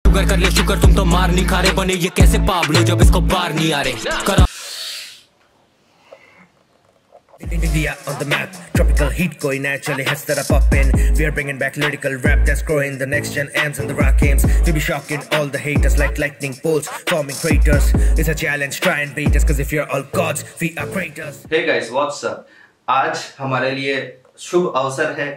Sugar कर ले sugar, तुम तो मार नहीं खा रहे, बने ये कैसे पाब्लो जब इसको बार नहीं आ रहे। करा India on the map, tropical heat going naturally has that up poppin'. We are bringing back lyrical rap that's growing. The next gen amps and the rock games. We be shocking all the haters like lightning bolts, forming craters. It's a challenge, try and beat us, cause if you're all gods, we are craters. Hey guys, what's up? आज हमारे लिए शुभ अवसर है,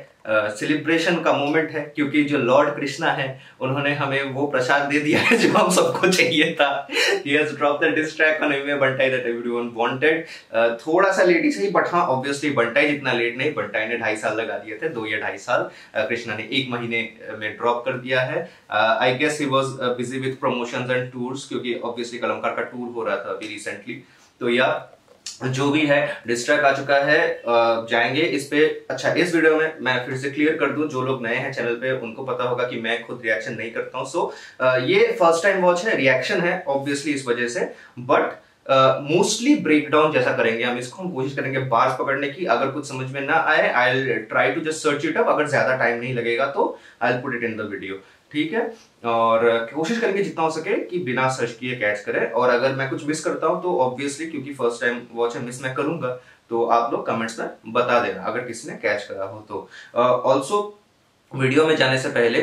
celebration का moment है, क्योंकि जो Lord Krishna है उन्होंने हमें वो प्रसाद दे दिया है जो हम सबको चाहिए था। He has dropped the diss track on Amway Bantai that everyone wanted. थोड़ा सा लेट ही सही, बट हाँ ऑब्वियसली बंटाई जितना लेट नहीं, बंटाई ने 2.5 साल लगा दिए थे, 2 या 2.5 साल। कृष्णा ने 1 महीने में ड्रॉप कर दिया है। I guess he was busy with promotions and tours, क्योंकि ऑब्वियसली कलमकार का टूर हो रहा था अभी रिसेंटली। तो या जो भी है डिस ट्रैक आ चुका है, जाएंगे इस पे। अच्छा, इस वीडियो में मैं फिर से क्लियर कर दूं, जो लोग नए हैं चैनल पे उनको पता होगा कि मैं खुद रिएक्शन नहीं करता हूं। सो ये फर्स्ट टाइम वॉच है, रिएक्शन है ऑब्वियसली इस वजह से, बट मोस्टली ब्रेकडाउन जैसा करेंगे हम इसको। हम कोशिश करेंगे बार्स पकड़ने की। अगर कुछ समझ में ना आए, I will try to just search it up. अगर ज्यादा टाइम नहीं लगेगा तो I will put it in the video, ठीक है। और कोशिश करेंगे जितना हो सके कि बिना सर्च किए कैच करें। और अगर मैं कुछ मिस करता हूं तो ऑब्वियसली, क्योंकि फर्स्ट टाइम वॉच है, मिस मैं करूंगा, तो आप लोग कमेंट्स में बता देना अगर किसी ने कैच करा हो तो। ऑल्सो वीडियो में जाने से पहले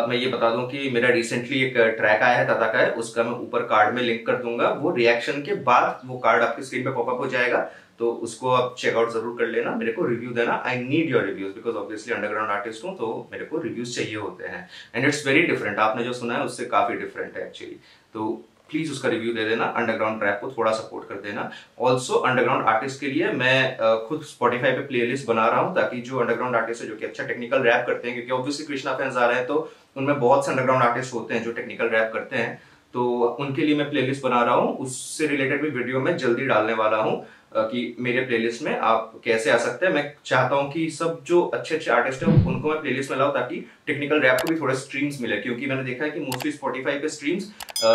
मैं ये बता दूं कि मेरा रिसेंटली एक ट्रैक आया है ताता का है, उसका मैं ऊपर कार्ड में लिंक कर दूंगा। वो रिएक्शन के बाद वो कार्ड आपकी स्क्रीन पे पॉपअप हो जाएगा, तो उसको आप चेकआउट जरूर कर लेना। मेरे को रिव्यू देना, I need your reviews, because obviously underground artist हूं, तो मेरे को रिव्यूज चाहिए होते हैं। एंड इट्स वेरी डिफरेंट, आपने जो सुना है उससे काफी डिफरेंट है एक्चुअली। तो प्लीज उसका रिव्यू दे देना, अंडरग्राउंड रैप को थोड़ा सपोर्ट कर देना। ऑल्सो अंडरग्राउंड आर्टिस्ट के लिए मैं खुद स्पॉटिफाई पे प्लेलिस्ट बना रहा हूँ, ताकि जो अंडरग्राउंड आर्टिस्ट है जो कि अच्छा टेक्निकल रैप करते हैं, क्योंकि ऑब्वियसली कृष्णा फैंस आ रहे हैं तो उनमें बहुत से अंडरग्राउंड आर्टिस्ट होते हैं जो टेक्निकल रैप करते हैं, तो उनके लिए मैं प्लेलिस्ट बना रहा हूँ। उससे रिलेटेड भी वीडियो में जल्दी डालने वाला हूँ कि मेरे प्लेलिस्ट में आप कैसे आ सकते हैं। मैं चाहता हूं कि सब जो अच्छे अच्छे आर्टिस्ट हैं उनको मैं प्लेलिस्ट में लाऊं, ताकि टेक्निकल रैप को भी थोड़े स्ट्रीम्स मिले, क्योंकि मैंने देखा है कि मोस्टली स्पॉटिफाई पे स्ट्रीम्स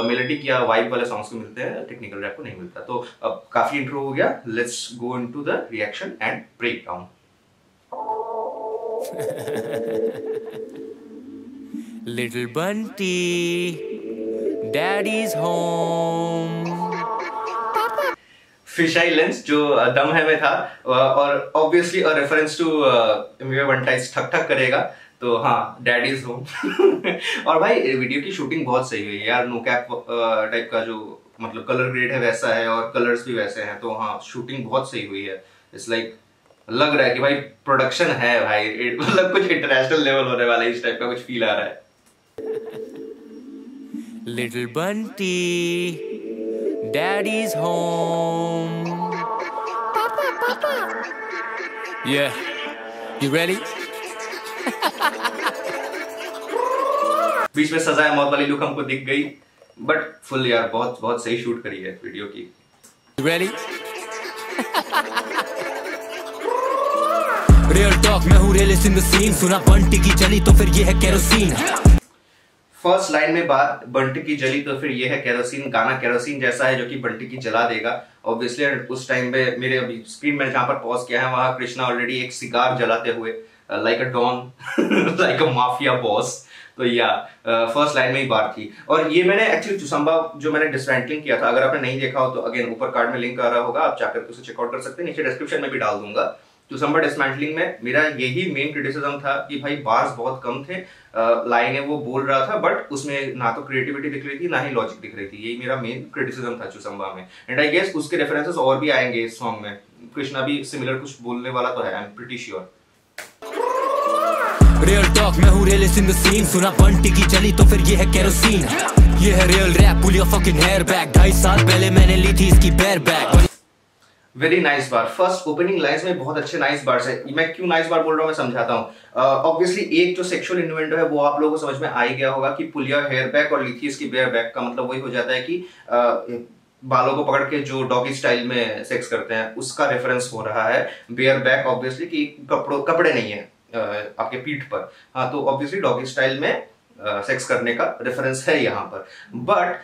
मेलोडिक या वाइब वाले सॉन्ग्स को मिलते हैं, टेक्निकल रैप को नहीं मिलता। तो अब काफी इंट्रो हो गया, let's go into the reaction and break down. Little Bunty, daddy's home. Fish eye lens जो दम है में था, और obviously a reference to Emiway Bantai ठक ठक करेगा, तो हाँ डैडीज होम। और भाई वीडियो की शूटिंग बहुत सही हुई है यार, नो कैप टाइप का जो मतलब कलर ग्रेड है वैसा है, और कलर्स भी वैसे हैं, तो हाँ शूटिंग बहुत सही हुई है। इट्स लाइक लग रहा है कि भाई प्रोडक्शन है भाई, मतलब कुछ इंटरनेशनल लेवल होने वाला है, इस टाइप का कुछ फील आ रहा है। Little Bunty, Daddy's home. Papa. Yeah. You ready? बीच में सजाए मौत वाली लुक हमको दिख गई, बट फुल यार बहुत बहुत सही शूट करी है वीडियो की। You ready? Real talk, मैं हूँ realist in the scene। सुना बंटी की जली तो फिर ये है केरोसिन। फर्स्ट लाइन में बात बंटी की जली तो फिर ये है केरोसिन। गाना केरोसिन जैसा है जो कि बंटी की जला देगा ऑब्वियसली। उस टाइम पे मेरे अभी स्क्रीन में जहां पर पॉज किया है वहां कृष्णा ऑलरेडी एक सिगार जलाते हुए like a don, like a mafia boss. तो या फर्स्ट लाइन में ही बात थी। और ये मैंने एक्चुअली चुसंबा जो मैंने डिसमेंटलिंग किया था, अगर आपने नहीं देखा हो तो अगेन ऊपर कार्ड में लिंक आ रहा होगा, आप जाकर उसे चेकआउट कर सकते हैं, नीचे डिस्क्रिप्शन में भी डाल दूंगा। चुसंबा डिसमेंटलिंग में मेरा यही मेन क्रिटिसिज्म था कि भाई बार्स बहुत कम थे, लाइनें वो बोल रहा था बट उसमें ना तो क्रिएटिविटी दिख रही थी ना ही लॉजिक दिख रही थी। यही मेरा मेन क्रिटिसिज्म था चुसंबा में। एंड आई गेस उसके रेफरेंसेस और भी आएंगे इस सॉन्ग में, कृष्णा भी सिमिलर कुछ बोलने वाला तो है, I am pretty sure. Real talk, मैं हूँ रियलिस्ट इन द सीन। सुना बंटी की जली तो फिर ये है केरोसिन। ये है real rap, pull your fucking hair back. 2.5 साल पहले मैंने ली थी इसकी bareback. Very nice bar, first opening lines में बहुत अच्छे नाइस बार्स है। मैं क्यों नाइस बार बोल रहा हूँ मैं समझाता हूँ। ऑब्वियसली एक जो सेक्सुअल इन्वेंटो है वो आप लोगों को समझ में आ ही गया होगा कि पुल योर हेयर बैक और ली थी इसकी बेयर बैक का मतलब वही हो जाता है कि बालों को पकड़ के जो डॉगी स्टाइल में सेक्स करते हैं उसका रेफरेंस हो रहा है। बेयर बैक ऑब्वियसली कि कपड़े नहीं है आपके पीठ पर, हाँ, तो ऑब्वियसली डॉगी स्टाइल में सेक्स करने का रेफरेंस है यहाँ पर। But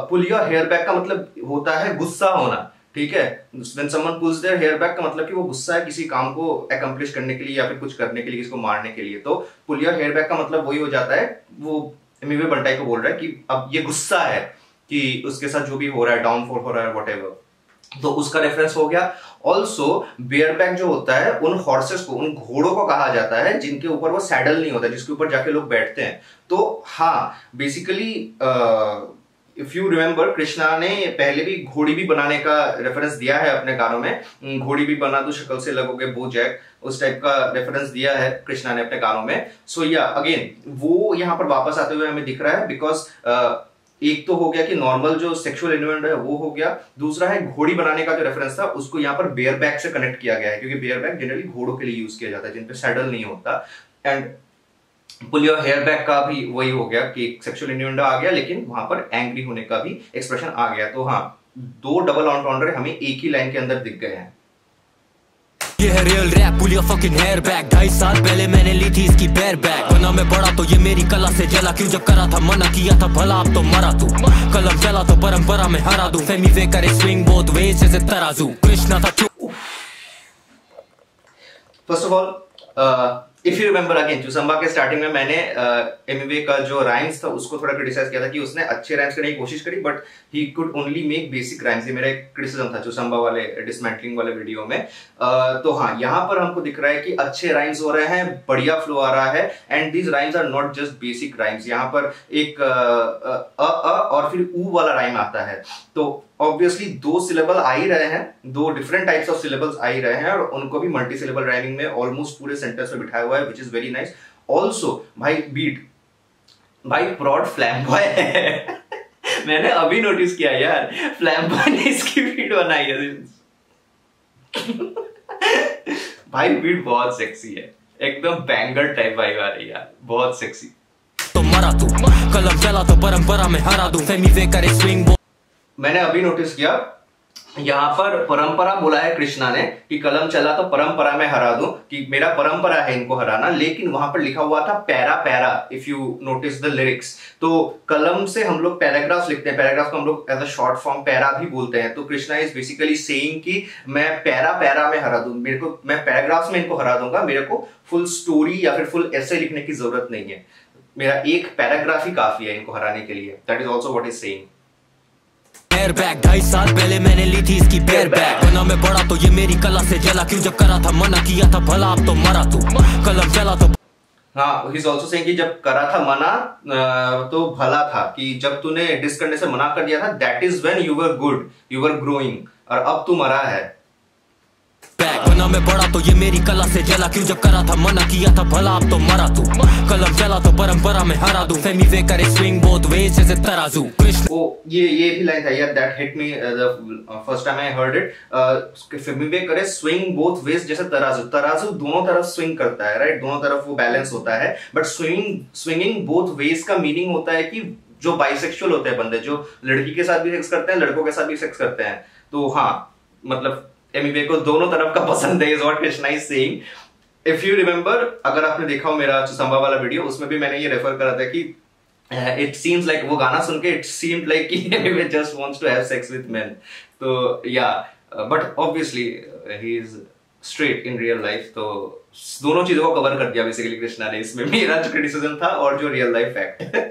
pull your hair back का मतलब होता है गुस्सा होना, ठीक है। When someone pulls their hair back का मतलब कि वो गुस्सा है किसी काम को accomplish करने के लिए या फिर कुछ करने के लिए, किसी को मारने के लिए। तो pull your hair back का मतलब वही हो जाता है, वो एमिवे बंटाई को बोल रहा है कि अब ये गुस्सा है कि उसके साथ जो भी हो रहा है, डाउनफॉल हो रहा है, व्हाटएवर, तो उसका रेफरेंस हो गया। ऑल्सो बेयरबैक जो होता है उन हॉर्सेस को, उन घोड़ों को कहा जाता है जिनके ऊपर वो सैडल नहीं होता, जिसके ऊपर जाके लोग बैठते हैं। तो हाँ, basically if you remember, Krishna ने पहले भी घोड़ी भी बनाने का रेफरेंस दिया है अपने गानों में। घोड़ी भी बना तो शक्ल से लगोगे बोजैक, उस टाइप का रेफरेंस दिया है कृष्णा ने अपने गानों में। सो या अगेन वो यहाँ पर वापस आते हुए हमें दिख रहा है, बिकॉज एक तो हो गया कि नॉर्मल जो सेक्सुअल इन्वेंट है वो हो गया, दूसरा है घोड़ी बनाने का जो रेफरेंस था उसको यहाँ पर बेयरबैक से कनेक्ट किया गया है, क्योंकि बेयरबैक जनरली घोड़ों के लिए यूज किया जाता है जिन पे सैडल नहीं होता। And pull your hair back का भी वही हो गया कि सेक्सुअल इन्वेंट आ गया, लेकिन वहां पर एंग्री होने का भी एक्सप्रेशन आ गया। तो हाँ, दो डबल ऑन्टॉन्डर हमें एक ही लाइन के अंदर दिख गए हैं। ये है real rap, pull your fucking hair back. 2.5 साल पहले मैंने ली थी इसकी बेयर बैक। बना मैं बड़ा तो ये मेरी कला से जला, क्यों जब करा था मना किया था भला, अब तो मरा तू। कलम चला तो परंपरा में हरा दूं, फेमी वे करे स्विंग बोथ वेज जैसे तराजू। कृष्णा था चुप। First of all if you remember again, चुसंबा के स्टार्टिंग में मैंने एमिवे का जो राइम्स था उसको थोड़ा क्रिटिसाइज किया था कि उसने अच्छे राइम्स करने की कोशिश करी, but he could only make basic rhymes. ये मेरा एक क्रिटिसिज्म था चुसंबा वाले डिसमेंटलिंग वाले वीडियो में। तो हाँ, यहाँ पर हमको दिख रहा है कि अच्छे राइम्स हो रहे हैं, बढ़िया फ्लो आ रहा है, and these rhymes are not just basic rhymes. यहाँ पर एक और फिर ऊ वाला राइम आता है, तो ऑब्वियसली दो सिलेबल आ ही रहे हैं, दो डिफरेंट टाइप्स ऑफ सिलेबल्स आ ही रहे हैं, और उनको भी मल्टी सिलेबल राइमिंग में ऑलमोस्ट पूरे सेंटेंस में बिठाया हुआ है, which is very nice. Also भाई बीट, भाई प्रॉड फ्लैम्बॉय है। मैंने अभी नोटिस किया यार, फ्लैम्बॉय ने इसकी बीट बनाई है। भाई बीट बहुत सेक्सी है, एकदम बैंगर टाइप वाइब आ रही है यार, बहुत सेक्सी। तो मरा तू, कलम चला तो परंपरा में हरा दूं, फेमी वे करे स्विंग। मैंने अभी नोटिस किया यहाँ पर परंपरा बोला है कृष्णा ने कि कलम चला तो परंपरा में हरा दूं, कि मेरा परंपरा है इनको हराना, लेकिन वहां पर लिखा हुआ था para para. If you notice the lyrics, तो कलम से हम लोग पैराग्राफ लिखते हैं, पैराग्राफ को हम लोग as a short form para भी बोलते हैं। तो कृष्णा इज बेसिकली सेइंग कि मैं पैरा पैरा में हरा दूं, मेरे को, मैं पैराग्राफ्स में इनको हरा दूंगा, मेरे को फुल स्टोरी या फिर फुल एसे लिखने की जरूरत नहीं है, मेरा एक पैराग्राफ ही काफी है इनको हराने के लिए। That is also what is saying. Back 2.5 साल पहले मैंने ली थी इसकी बेयर बैक। बना मैं बड़ा तो ये मेरी कला से जला, क्यों जब करा था मना किया था भला, अब तो मरा तू। कलम चला तो हाँ, ही इज ऑल्सो सेइंग कि जब करा था मना तो भला था, कि जब तूने डिस करने से मना कर दिया था, that is when you were good, you were growing, और अब तू मरा है। बना मैं बड़ा तो ये मेरी कला से जला, क्यों जब करा था मना किया था भला, अब तो मरा तू। कलम चला तो परंपरा में हरा दूं, फेमी वे करे स्विंग बोथ वेज जैसे तराजू। कृष्ण वो ये भी लाइन था यार, that hit me the first time I heard it. फेमी वे करे स्विंग बोथ वेज जैसे तराजू, तराजू दोनों तरफ स्विंग करता है, राइट, दोनों तरफ वो बैलेंस होता है, बट स्विंगिंग बोथ वेज का मीनिंग होता है कि जो बाइसेक्सुअल होते हैं बंदे, जो लड़की के साथ भी सेक्स करते हैं, लड़कों के साथ भी सेक्स करते हैं, तो हाँ, मतलब एमिवे को दोनों तरफ का पसंद है, is what Krishna is saying. If you remember, अगर आपने देखा हो मेरा चुसंबा वाला वीडियो, उसमें भी मैंने ये रेफर करा था कि इट सीम्स लाइक, वो गाना सुन के इट सीम्ड लाइक कि Emiway just wants to have sex with men. तो yeah, but obviously he is straight in real life, तो दोनों चीजों को कवर कर दिया बेसिकली कृष्णा ने इसमें। मेरा जो क्रिटिसिज्म था और जो रियल लाइफ फैक्ट है।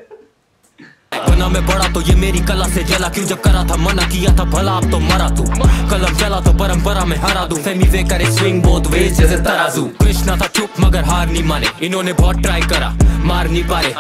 बना मैं बड़ा तो ये मेरी कला से जला, क्यों जब करा था मना किया था भला, अब तो मरा तू। कलम चला तो परंपरा में हरा दूं, फेमी वे करे स्विंग बोथ वेज जैसे तराजू। कृष्णा था चुप मगर हार नहीं माने, इन्होंने बहुत ट्राई करा मार नहीं पाए।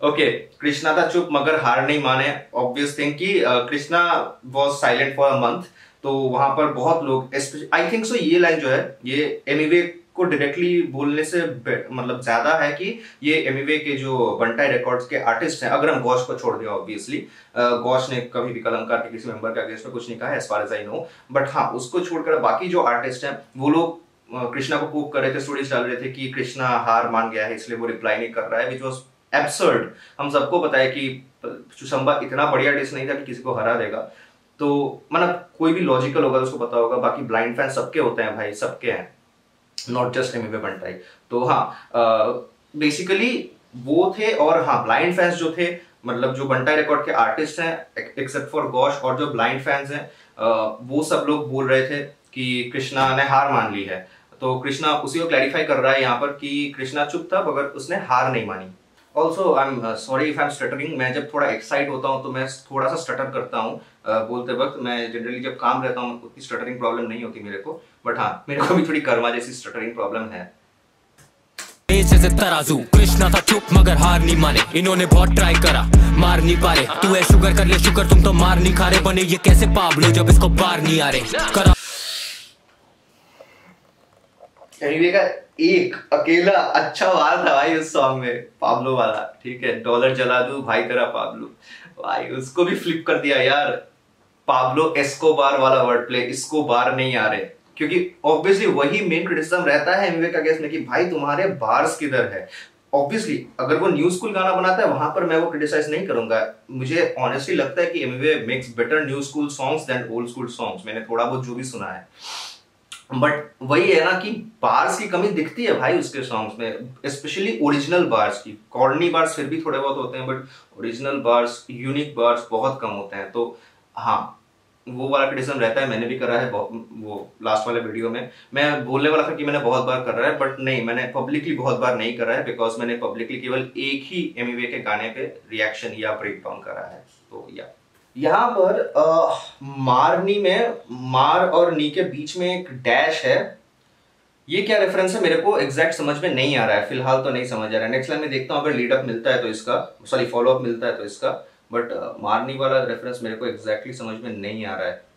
ओके, कृष्णा था चुप मगर हार नहीं माने। ऑब्वियस थिंग कि Krishna was silent for a month, तो वहां पर बहुत लोग, आई थिंक सो ये लाइन जो है ये एमिवे को डायरेक्टली बोलने से मतलब ज्यादा है कि ये एमिवे के जो बंटाई रिकॉर्ड्स के आर्टिस्ट हैं, अगर हम गौश को छोड़ दिया, ऑब्वियसली गौश ने कभी भी कलमकार के किसी मेंबर के अगेंस्ट में कुछ नहीं कहा as far as I know, but हाँ, उसको छोड़कर बाकी जो आर्टिस्ट हैं वो लोग कृष्णा को पोक कर रहे थे, स्टोरीज डाल रहे थे कि कृष्णा हार मान गया है इसलिए वो रिप्लाई नहीं कर रहा है, विच वॉज एब्सर्ड। हम सबको पता है कि चुसंबा इतना बढ़िया डिश नहीं था कि किसी को हरा देगा, तो मतलब कोई भी लॉजिकल होगा उसको पता होगा। बाकी ब्लाइंड फैन सबके होते हैं भाई, सबके हैं, नॉट जस्ट एमिवे बंटाई। तो हाँ, बेसिकली वो थे, और हाँ, ब्लाइंड फैंस जो थे, मतलब जो बंटाई रिकॉर्ड के आर्टिस्ट हैं एक्सेप्ट फॉर गौश, और जो ब्लाइंड फैंस हैं वो सब लोग बोल रहे थे कि कृष्णा ने हार मान ली है। तो कृष्णा उसी को क्लैरिफाई कर रहा है यहाँ पर कि कृष्णा चुप था मगर उसने हार नहीं मानी। Also I am sorry if I am stuttering. मैं जब थोड़ा एक्साइट होता हूँ तो मैं थोड़ा सा स्टटर करता हूँ बोलते वक्त। मैं जनरली जब काम रहता हूँ उतनी स्टटरिंग प्रॉब्लम नहीं होती मेरे को, बट हाँ मेरे को भी थोड़ी कर्मा जैसी स्टटरिंग प्रॉब्लम है। जैसे तराजू कृष्णा था चुप मगर हार नहीं माने, इन्होंने बहुत ट्राई करा मार नहीं पा रहे। तू है शुगर कर ले शुगर, तुम तो मार नहीं खा रहे। बने ये कैसे पाब्लो जब इसको पार नहीं आ रहे। करा एमिवे का एक अकेला अच्छा वार था भाई उस सॉन्ग में, पाब्लो वाला। ठीक है, डॉलर जला दूं भाई तेरा पाब्लो, भाई उसको भी फ्लिप कर दिया यार। पाब्लो एस्कोबार वाला वर्ड प्ले, इसको बार नहीं आ रहे, क्योंकि ऑब्वियसली वही मेन क्रिटिसिज्म रहता है एमिवे का केस में कि भाई तुम्हारे बार्स किधर है। ऑब्वियसली अगर वो न्यू स्कूल गाना बनाता है वहां पर मैं वो क्रिटिसाइज नहीं करूंगा। मुझे ऑनेस्टली लगता है कि Emiway makes better new school songs than old school songs, मैंने थोड़ा बहुत जो भी सुना है। बट वही है ना कि बार्स की कमी दिखती है भाई उसके सॉन्ग्स में, स्पेशली ओरिजिनल बार्स की। कॉर्नी बार्स फिर भी थोड़े बहुत होते हैं, but original bars, unique bars बहुत कम होते हैं। तो हाँ वो वाला क्रिटिसिज्म रहता है, मैंने भी करा है वो लास्ट वाले वीडियो में। मैं बोलने वाला था कि मैंने बहुत बार कर रहा है, बट नहीं, मैंने पब्लिकली बहुत बार नहीं करा है, बिकॉज मैंने पब्लिकली केवल एक ही एमिवे के गाने पे रिएक्शन या ब्रेक डाउन करा है। तो यहाँ पर मारनी में मार और नी के बीच में एक डैश है। ये क्या रेफरेंस है मेरे को एग्जैक्ट समझ में नहीं आ रहा है, फिलहाल तो नहीं समझ आ रहा है। नेक्स्ट लाइन में देखता हूँ अगर लीड अप मिलता है तो इसका, सॉरी फॉलो अप मिलता है तो इसका, बट मारनी वाला रेफरेंस मेरे को एग्जैक्टली समझ में नहीं आ रहा है।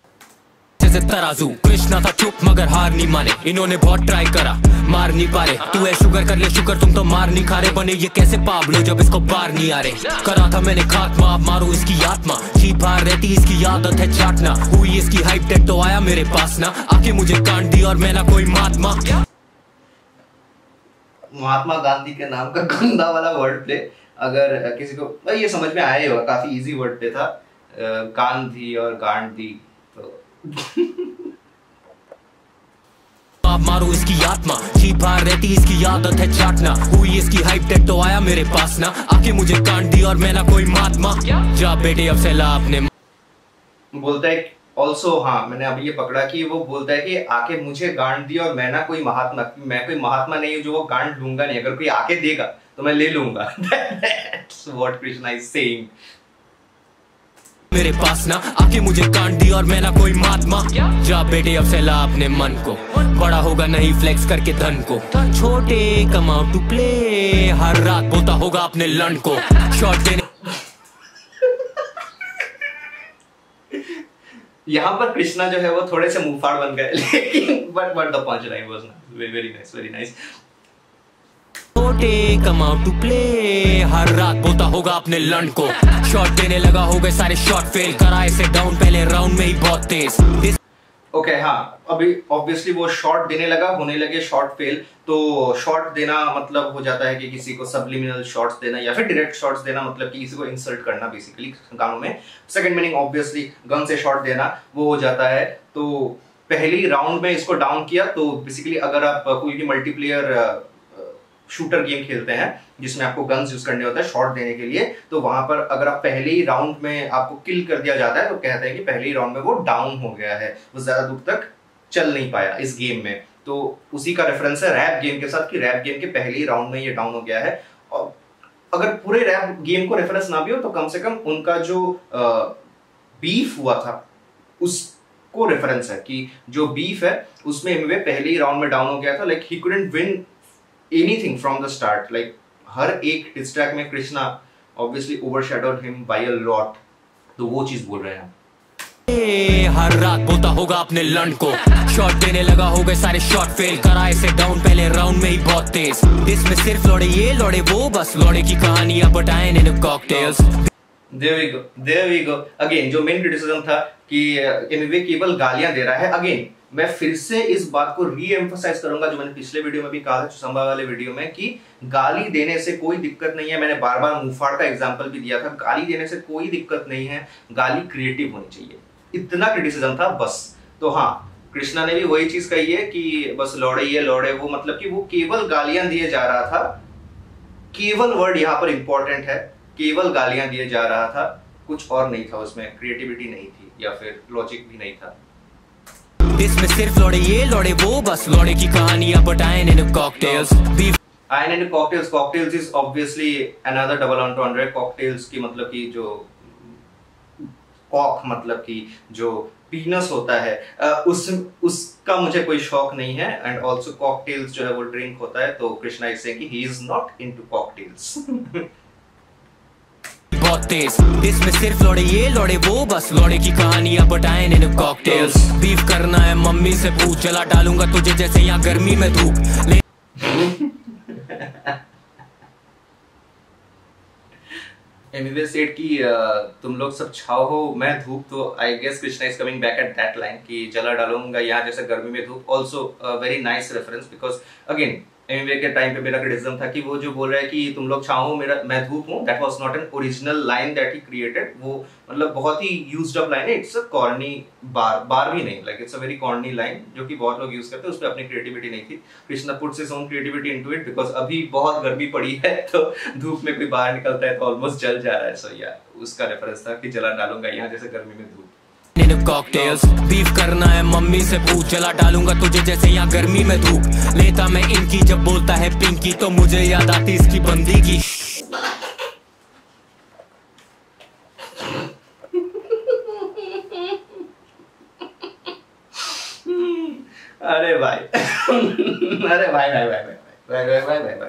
जैसे तराजू कृष्णा था चुप मगर हार नहीं माने, इन्होंने बहुत ट्राई करा मार नहीं पा रहे। तू है शुगर कर ले शुगर, तुम तो मार नहीं खा रहे। बने ये कैसे पाब्लो जब इसको पार नहीं आ रहे। करा था मैंने खात्मा, अब मारू इसकी आत्मा। जी बाहर रहती इसकी आदत है चाटना। हुई इसकी हाइप डेट तो आया मेरे पास ना, आके मुझे काट दी और मैं ना कोई महात्मा। महात्मा गांधी के नाम का गंदा वाला वर्ड प्ले, अगर किसी को ये समझ में आया होगा, काफी इजी वर्ड प्ले था। गांधी और गांधी मारू इसकी आत्मा। जी बाहर रहती इसकी आदत है चाटना। हुई इसकी हाइप डेट तो आया मेरे पास ना, आके मुझे काट दी और मैं ना कोई महात्मा। जा बेटे अब से ला आपने बोलता है ऑल्सो। हाँ मैंने अभी ये पकड़ा कि वो बोलता है कि आके मुझे गांड दी और मैं ना कोई महात्मा, मैं कोई महात्मा नहीं हूँ जो वो गांड लूंगा नहीं, अगर कोई आके देगा तो मैं ले लूंगा। That's what Krishna is saying. मेरे पास ना आके मुझे काट दी और मैं ना कोई महात्मा। जा बेटे अब से ला अपने मन को, बड़ा होगा नहीं फ्लेक्स करके धन को। छोटे कमाओ टू प्ले, हर रात बोलता होगा अपने लन को शॉट देने। यहाँ पर कृष्णा जो है वो थोड़े से मुंहफाड़ बन गए, लेकिन but the punch line was very nice, very nice. छोटे कमाओ टू प्ले, हर रात बोलता होगा अपने लन को शॉट देने लगा। हो गए सारे शॉट फेल, करा इसे डाउन पहले राउंड में ही बहुत तेज। ओके हाँ, अभी ऑब्वियसली वो शॉट देने लगा, होने लगे शॉट फेल। तो शॉट देना मतलब हो जाता है कि किसी को सबलिमिनल शॉट्स देना या फिर डायरेक्ट शॉट्स देना, मतलब कि किसी को इंसल्ट करना बेसिकली गानों में। सेकंड मीनिंग ऑब्वियसली गन से शॉट देना वो हो जाता है। तो पहली राउंड में इसको डाउन किया, तो बेसिकली अगर आप कोई भी मल्टीप्लेयर शूटर गेम खेलते हैं जिसमें आपको गन्स यूज करने होते हैं शॉट देने के लिए, तो वहां पर अगर आप पहले ही राउंड में आपको किल कर दिया जाता है तो कहते हैं कि पहले ही राउंड में वो डाउन हो गया है, वो ज्यादा दूर तक चल नहीं पाया इस गेम में। तो उसी का रेफरेंस है रैप गेम के साथ कि रैप गेम के पहले ही राउंड में ये डाउन हो गया है। और अगर पूरे रैप गेम को रेफरेंस ना भी हो तो कम से कम उनका जो बीफ हुआ था उसको रेफरेंस है कि जो बीफ है उसमें एमिवे पहले ही राउंड में डाउन हो गया था। Like he couldn't win anything from the start. Like हर एक डिस ट्रैक में Krishna obviously overshadowed him by a lot, तो वो चीज बोल रहे हैं। हर रात बोलता होगा अपने लन को शॉट देने लगा। हो गए सारे शॉट फेल, करा इसे डाउन पहले राउंड में ही बहुत तेज। इसमें सिर्फ लौड़े ये लौड़े वो, बस लौड़े की कहानियां बताएं इन cocktails. There we go. Again जो मेन क्रिटिसिज्म था कि एमिवे केवल गालियां दे रहा है, अगेन मैं फिर से इस बात को री एम्फसाइज करूंगा जो मैंने पिछले वीडियो में भी कहा था, चुसंबा वाले वीडियो में, कि गाली देने से कोई दिक्कत नहीं है। मैंने बार बार मुंहफाड़ का एग्जांपल भी दिया था, गाली देने से कोई दिक्कत नहीं है, गाली क्रिएटिव होनी चाहिए, इतना क्रिटिसिज्म था बस। तो हाँ, कृष्णा ने भी वही चीज कही है कि बस लौड़े ये लौड़े वो, मतलब कि वो केवल गालियां दिए जा रहा था। केवल वर्ड यहाँ पर इंपॉर्टेंट है, केवल गालियां दिए जा रहा था, कुछ और नहीं था उसमें, क्रिएटिविटी नहीं थी या फिर लॉजिक भी नहीं था। इसमें सिर्फ लौड़े ये लौड़े वो, बस लौड़े की कहानियां बताएं इन कॉकटेल्स। आयन and cocktails, cocktails is obviously another double entendre. Cocktails की मतलब कि जो कॉक मतलब कि जो पीनस होता है, उसका मुझे कोई शौक नहीं है। एंड ऑल्सो कॉकटेल्स जो है वो ड्रिंक होता है, तो कृष्णा इज सेइंग कि he is not into cocktails. बहुत तेज इसमें सिर्फ लौड़े ये लौड़े वो, बस लौड़े की कहानियां बताएं इन कॉकटेल्स। बीफ करना है मम्मी से पूछ, जला डालूंगा तुझे जैसे यहाँ गर्मी में धूप। एमिवे सेड कि तुम लोग सब छाओ हो मैं धूप, तो I guess Krishna is coming back at that line कि जला डालूंगा यहाँ जैसे गर्मी में धूप। Also very nice reference, because again Emiway के टाइम पे मेरा क्रिटिसिज्म था कि वो जो बोल रहा है कि तुम लोग छाओ मैं धूप हूँ, that was not an original line that he created. वो मतलब बहुत ही यूज्ड अप लाइन है, इट्स अ कॉर्नी बार भी नहीं, like it's a very corny line जो कि बहुत लोग यूज करते हैं। उसमें अपनी क्रिएटिविटी नहीं थी। Krishna puts his own creativity into it, because अभी बहुत गर्मी पड़ी है तो धूप में कोई बाहर निकलता है तो ऑलमोस्ट जल जा रहा है। सो या उसका रेफरेंस था कि जला डालूंगा यहाँ जैसे गर्मी में धूप। कॉकटेल्स बीफ करना है मम्मी से पूछ, जला डालूंगा तुझे जैसे यहाँ गर्मी में धूप। लेता मैं इनकी जब बोलता है पिंकी, तो मुझे याद आती इसकी बंदी की। अरे भाई अरे भाई भाई भाई भाई भाई भाई भाई भाई भाई,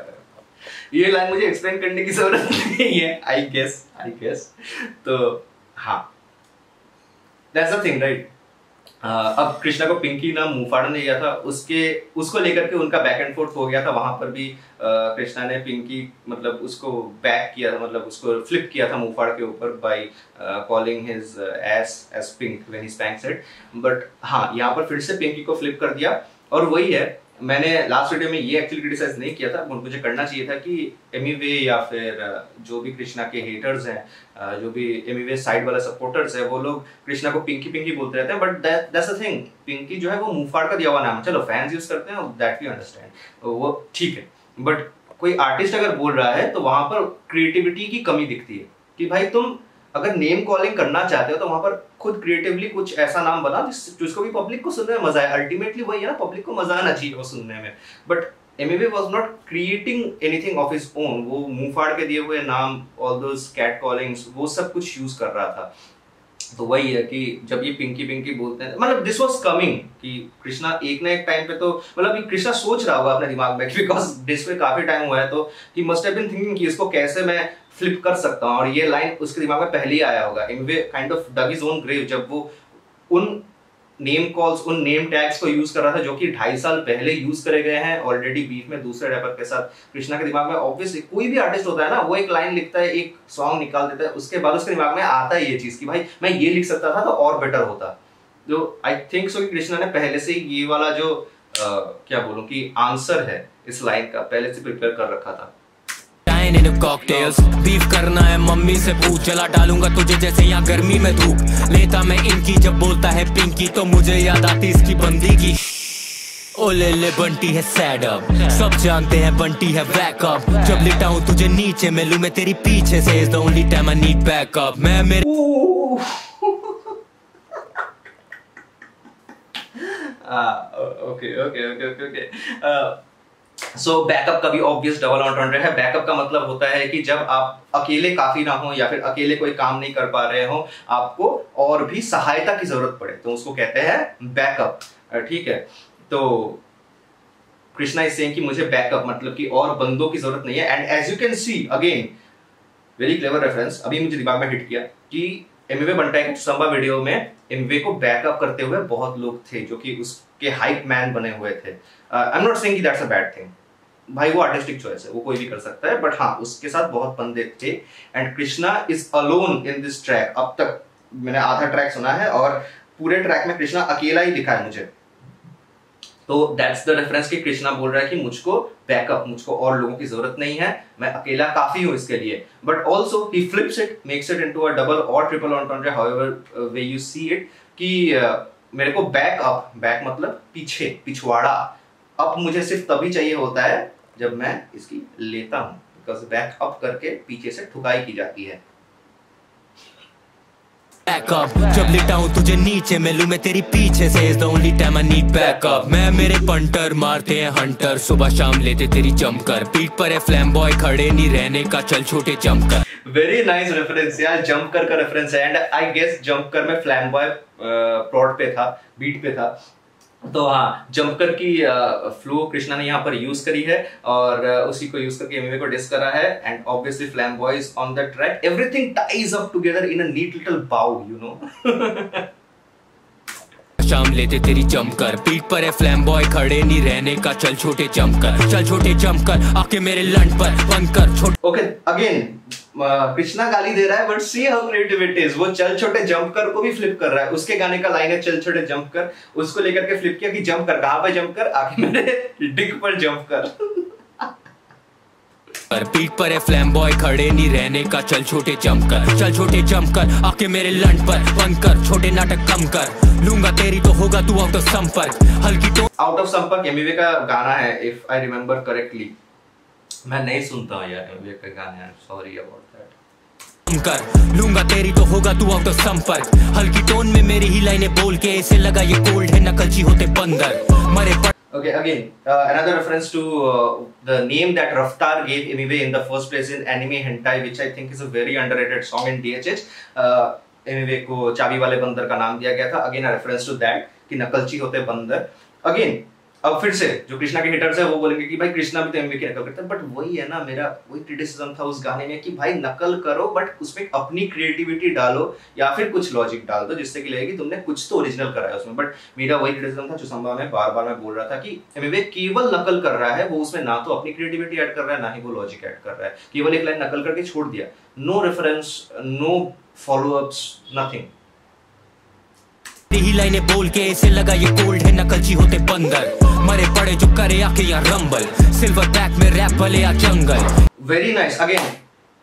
ये लाइन मुझे एक्सप्लेन करने की जरूरत नहीं है, आई गेस। तो हाँ, दैट्स द थिंग राइट। अब कृष्णा को पिंकी नाम मुफाड़ा ने दिया था, उसको लेकर के उनका बैक एंड फोर्थ हो गया था। वहां पर भी कृष्णा ने पिंकी मतलब उसको बैक किया था, मतलब उसको फ्लिप किया था मुफाड़ के ऊपर by calling his ass pink when he spanks it. But हाँ, यहाँ पर फिर से पिंकी को फ्लिप कर दिया। और वही है, मैंने लास्ट वीडियो में ये एक्चुअली क्रिटिसाइज नहीं किया था, मुझे करना चाहिए था कि एमिवे या फिर जो भी कृष्णा के हेटर्स हैं, जो भी एमिवे साइड वाला सपोर्टर्स है, वो लोग कृष्णा को पिंकी पिंकी बोलते रहते हैं। But that's the thing, Pinky जो है वो मुफाड़ का दिया हुआ नाम है। चलो फैंस यूज करते हैं, दैट वी अंडरस्टैंड, वो ठीक है। बट कोई आर्टिस्ट अगर बोल रहा है तो वहां पर क्रिएटिविटी की कमी दिखती है कि भाई तुम अगर नेम कॉलिंग करना चाहते हो तो वहां पर खुद क्रिएटिवली कुछ ऐसा नाम बना जिसको भी पब्लिक को सुनने में मजा आए। अल्टीमेटली वही है ना, पब्लिक को मजा आना चाहिए वो सुनने में। But Emiway was not creating anything of his own. वो मुंह फाड़ के दिए हुए नाम, ऑल दोस कैट कॉलिंग्स, वो सब कुछ यूज कर रहा था। तो वही है कि जब ये पिंकी पिंकी बोलते हैं, मतलब दिस वाज कमिंग कि कृष्णा एक ना एक टाइम पे तो मतलब कृष्णा सोच रहा होगा अपने दिमाग में, बिकॉज दिस पे काफी टाइम हुआ है, तो he must have been thinking कि इसको कैसे मैं फ्लिप कर सकता हूँ। और ये लाइन उसके दिमाग में पहले ही आया होगा। Emiway kind of dug his own grave जब वो उन नेम कॉल्स, उन नेम टैग्स को यूज कर रहा था जो कि 2.5 साल पहले यूज करे गए हैं ऑलरेडी बीफ में दूसरे रैपर के साथ। कृष्णा के दिमाग में ऑब्वियसली कोई भी आर्टिस्ट होता है ना, वो एक लाइन लिखता है, एक सॉन्ग निकाल देता है, उसके बाद उसके दिमाग में आता है ये चीज कि भाई मैं ये लिख सकता था तो और बेटर होता। जो आई थिंक सो कि कृष्णा ने पहले से ये वाला जो क्या बोलूं कि आंसर है इस लाइन का पहले से प्रिपेयर कर रखा था। कॉकटेल्स बीफ करना है मम्मी से पूछ, जला डालूंगा तुझे जैसे यहाँ गर्मी में धूप। लेता मैं इनकी जब बोलता है पिंकी, तो मुझे याद आती इसकी बंदी की। ओ ले बंटी है सैड अप, सब जानते हैं बंटी है बैकअप। जब लिटाऊं तुझे नीचे मिलूं मैं तेरी पीछे से, is the only time I need backup. मैं मेरे ओके सो बैकअप का भी ऑब्वियस डबल एंट्रेंडे है। बैकअप का मतलब होता है कि जब आप अकेले काफी ना हो या फिर अकेले कोई काम नहीं कर पा रहे हो, आपको और भी सहायता की जरूरत पड़े, तो उसको कहते हैं बैकअप। ठीक है, तो कृष्णा इज सेइंग कि मुझे बैकअप मतलब कि और बंदों की जरूरत नहीं है। And as you can see, again very clever reference, अभी मुझे दिमाग में हिट किया कि एमिवे बंटाई के चुसंबा वीडियो में एमिवे को बैकअप करते हुए बहुत लोग थे जो कि उसके हाइप मैन बने हुए थे। I am not saying that's a bad thing, भाई वो आर्टिस्टिक चॉइस है, वो कोई भी कर सकता है। बट हाँ, उसके साथ बहुत बंदे थे। And Krishna is alone in this track. अब तक मैंने आधा ट्रैक सुना है और पूरे ट्रैक में कृष्णा अकेला ही दिखा है मुझे। तो दैट्स द रेफरेंस कि कृष्णा बोल रहा है कि मुझको बैकअप, मुझको और लोगों की जरूरत नहीं है, मैं अकेला काफी हूं इसके लिए। But also he flips it, makes it into a double or triple entendre, however way you see it, कि मेरे को बैकअप, बैक मतलब पीछे, पिछवाड़ा, अप मुझे सिर्फ तभी चाहिए होता है जब मैं इसकी लेता हूं, बिकॉज बैक अप करके पीछे से ठुकाई की जाती है। बैकअप जब लिटाऊं तुझे नीचे मिलूं मैं तेरी पीछे से is the only time I need backup मैं मेरे पंटर मारते हैं हंटर सुबह शाम लेते तेरी जमकर पीठ पर है फ्लैम बॉय खड़े नहीं रहने का चल छोटे जमकर वेरी नाइस रेफरेंस यार जमकर का रेफरेंस है एंड आई गेस जमकर में फ्लैम बॉय प्लॉट पे था बीट पे था तो हाँ जमकर की फ्लो कृष्णा ने यहाँ पर यूज करी है और उसी को यूज करके एमवे को डिस करा है and obviously flame boy is on the track everything ties up together in a neat little bow you know शाम लेते तेरी जमकर पीठ पर है फ्लैम बॉय खड़े नहीं रहने का चल छोटे जमकर आके मेरे लंड पर बंद कर छोटे ओके अगेन कृष्णा गाली दे रहा है but see how creative it is वो चल छोटे जंप कर को भी फ्लिप कर रहा है उसके गाने का लाइन है चल छोटे जंप कर उसको लेकर के फ्लिप किया कि जंप कर कहां पे जंप कर आके मेरे डिग पर जंप कर पीठ पर है फ्लैम बॉय खड़े नहीं रहने का चल छोटे जमकर आके मेरे लंड पर बंद कर छोटे नाटक कम कर लूंगा तेरी तो होगा तू आउट ऑफ संपर्क हल्की तो आउट ऑफ संपर्क एमवे का गाना है इफ आई रिमेम्बर करेक्टली मैं नहीं सुनता हूं यार एमवे का गाना सॉरी अबाउट दैट कर लूंगा तेरी तो होगा तू आउट ऑफ संपर्क हल्की टोन में मेरी ही लाइनें बोल के ऐसे लगा ये कोल्ड है नकलची होते बंदर मरे पड़ Okay, again, another reference to the name that Raftaar gave Emiway in the first place in anime hentai, which I think is a very underrated song in DHH. Emiway को चाबी वाले बंदर का नाम दिया गया था. Again, a reference to that कि नकलची होते बंदर. Again, अब फिर से जो कृष्णा के हिटर्स है वो बोलेंगे कि भाई कृष्णा भी तो एमवी की नकल करता है बट वही है ना मेरा वही क्रिटिसिज्म था उस गाने में कि भाई नकल करो बट उसमें अपनी क्रिएटिविटी डालो या फिर कुछ लॉजिक डाल दो जिससे कि लगे कि तुमने कुछ तो ओरिजिनल करा है उसमें बट मेरा वही क्रिटिसिज्म था जो संभव में बार बार मैं बोल रहा था कि एमवी केवल नकल कर रहा है वो उसमें ना तो अपनी क्रिएटिविटी ऐड कर रहा है ना ही वो लॉजिक ऐड कर रहा है केवल एक लाइन नकल करके छोड़ दिया no reference no followups nothing ही लाइनें बोल के ऐसे लगा ये कोल्ड है नकलची होते बंदर मरे पड़े जो करे आके यहाँ रंबल सिल्वर बैक में रैप भले या जंगल वेरी नाइस अगेन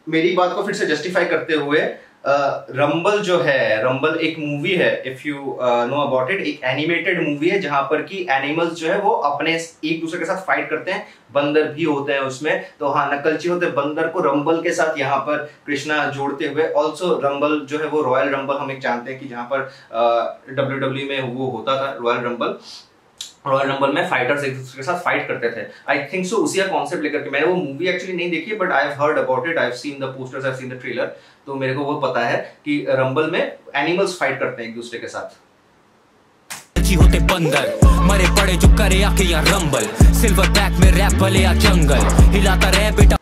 मेरी बात को फिर से जस्टिफाई करते हुए रंबल जो है रंबल एक मूवी है if you know about it एक एनिमेटेड मूवी है जहां पर कि एनिमल्स जो है वो अपने एक दूसरे के साथ फाइट करते हैं बंदर भी होते हैं उसमें तो हाँ नकलची होते बंदर को रंबल के साथ यहाँ पर कृष्णा जोड़ते हुए ऑल्सो रंबल जो है वो रॉयल रंबल हम एक जानते हैं कि जहां पर WWE में वो होता था रॉयल रंबल में फाइटर्स एक दूसरे के साथ फाइट करते थे आई थिंक सो उसी का कॉन्सेप्ट लेकर के मैंने वो मूवी एक्चुअली नहीं देखी but I have heard about it I have seen the posters I have seen the trailer तो मेरे को वो पता है कि रंबल में एनिमल्स फाइट करते हैं एक दूसरे के साथ होते बंदर मरे पड़े जो करे आके यहाँ रंबल सिल्वर बैक में रैप भले या जंगल हिलाता रहे बेटा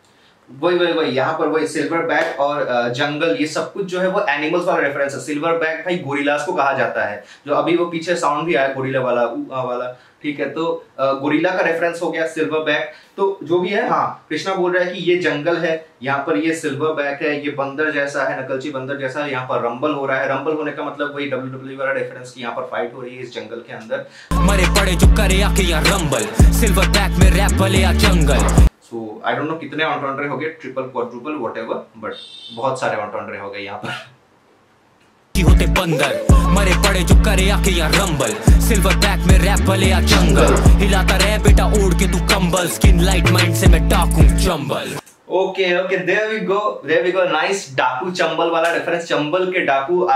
वही यहाँ पर वही सिल्वर बैक और जंगल ये सब कुछ जो है वो एनिमल्स वाला रेफरेंस है सिल्वर बैक भाई गोरिल्लास को कहा जाता है जो अभी वो पीछे साउंड भी आया गोरिल्ला वाला वाला ठीक है तो गोरिल्ला का रेफरेंस हो गया सिल्वर बैक तो जो भी है हाँ कृष्णा बोल रहा है कि ये जंगल है यहाँ पर ये सिल्वर बैक है ये बंदर जैसा है नकलची बंदर जैसा है यहाँ पर रंबल हो रहा है रंबल होने का मतलब वही WWE वाला रेफरेंस की यहाँ पर फाइट हो रही है इस जंगल के अंदर मरे पड़े जो करे आके यहाँ रंबल सिल्वर बैक में रैप भले या जंगल सो आई डोंट नो कितने ऑन्ट्रॉन्ड्रे हो गए ट्रिपल क्वाड्रुपल व्हाटएवर बट बहुत सारे ऑन्ट्रॉन्ड्रे हो गए यहाँ पर होते बंदर मरे पड़े जो करे आके यहाँ रंबल सिल्वर बैक में रैप भले या जंगल हिलाता रहे बेटा ओढ़ के तू कंबल स्किन लाइट माइंड से मैं डाकू Chambal okay there we go nice डाकू चंबल वाला रेफरेंस चंबल के डाकू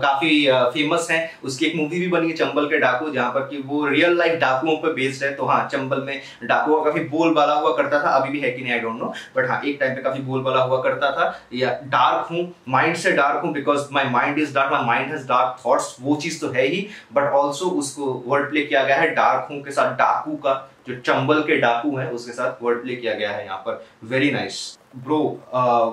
काफी फेमस है उसकी एक मूवी भी बनी है चंबल के डाकू जहां पर कि वो रियल लाइफ डाकुओं पे बेस्ड है तो हाँ चंबल में डाकुओं का काफी बोलबाला हुआ करता था अभी भी है कि नहीं आई डोंट नो बट हाँ एक टाइम पे काफी बोलबाला हुआ करता था या डार्क हूँ माइंड से डार्क हूँ because my mind is dark my mind has dark thoughts वो चीज तो है ही बट ऑल्सो उसको वर्ड प्ले किया गया है डार्क हूँ के साथ डाकू का जो चंबल के डाकू हैं उसके साथ वर्ड प्ले किया गया है यहाँ पर very nice bro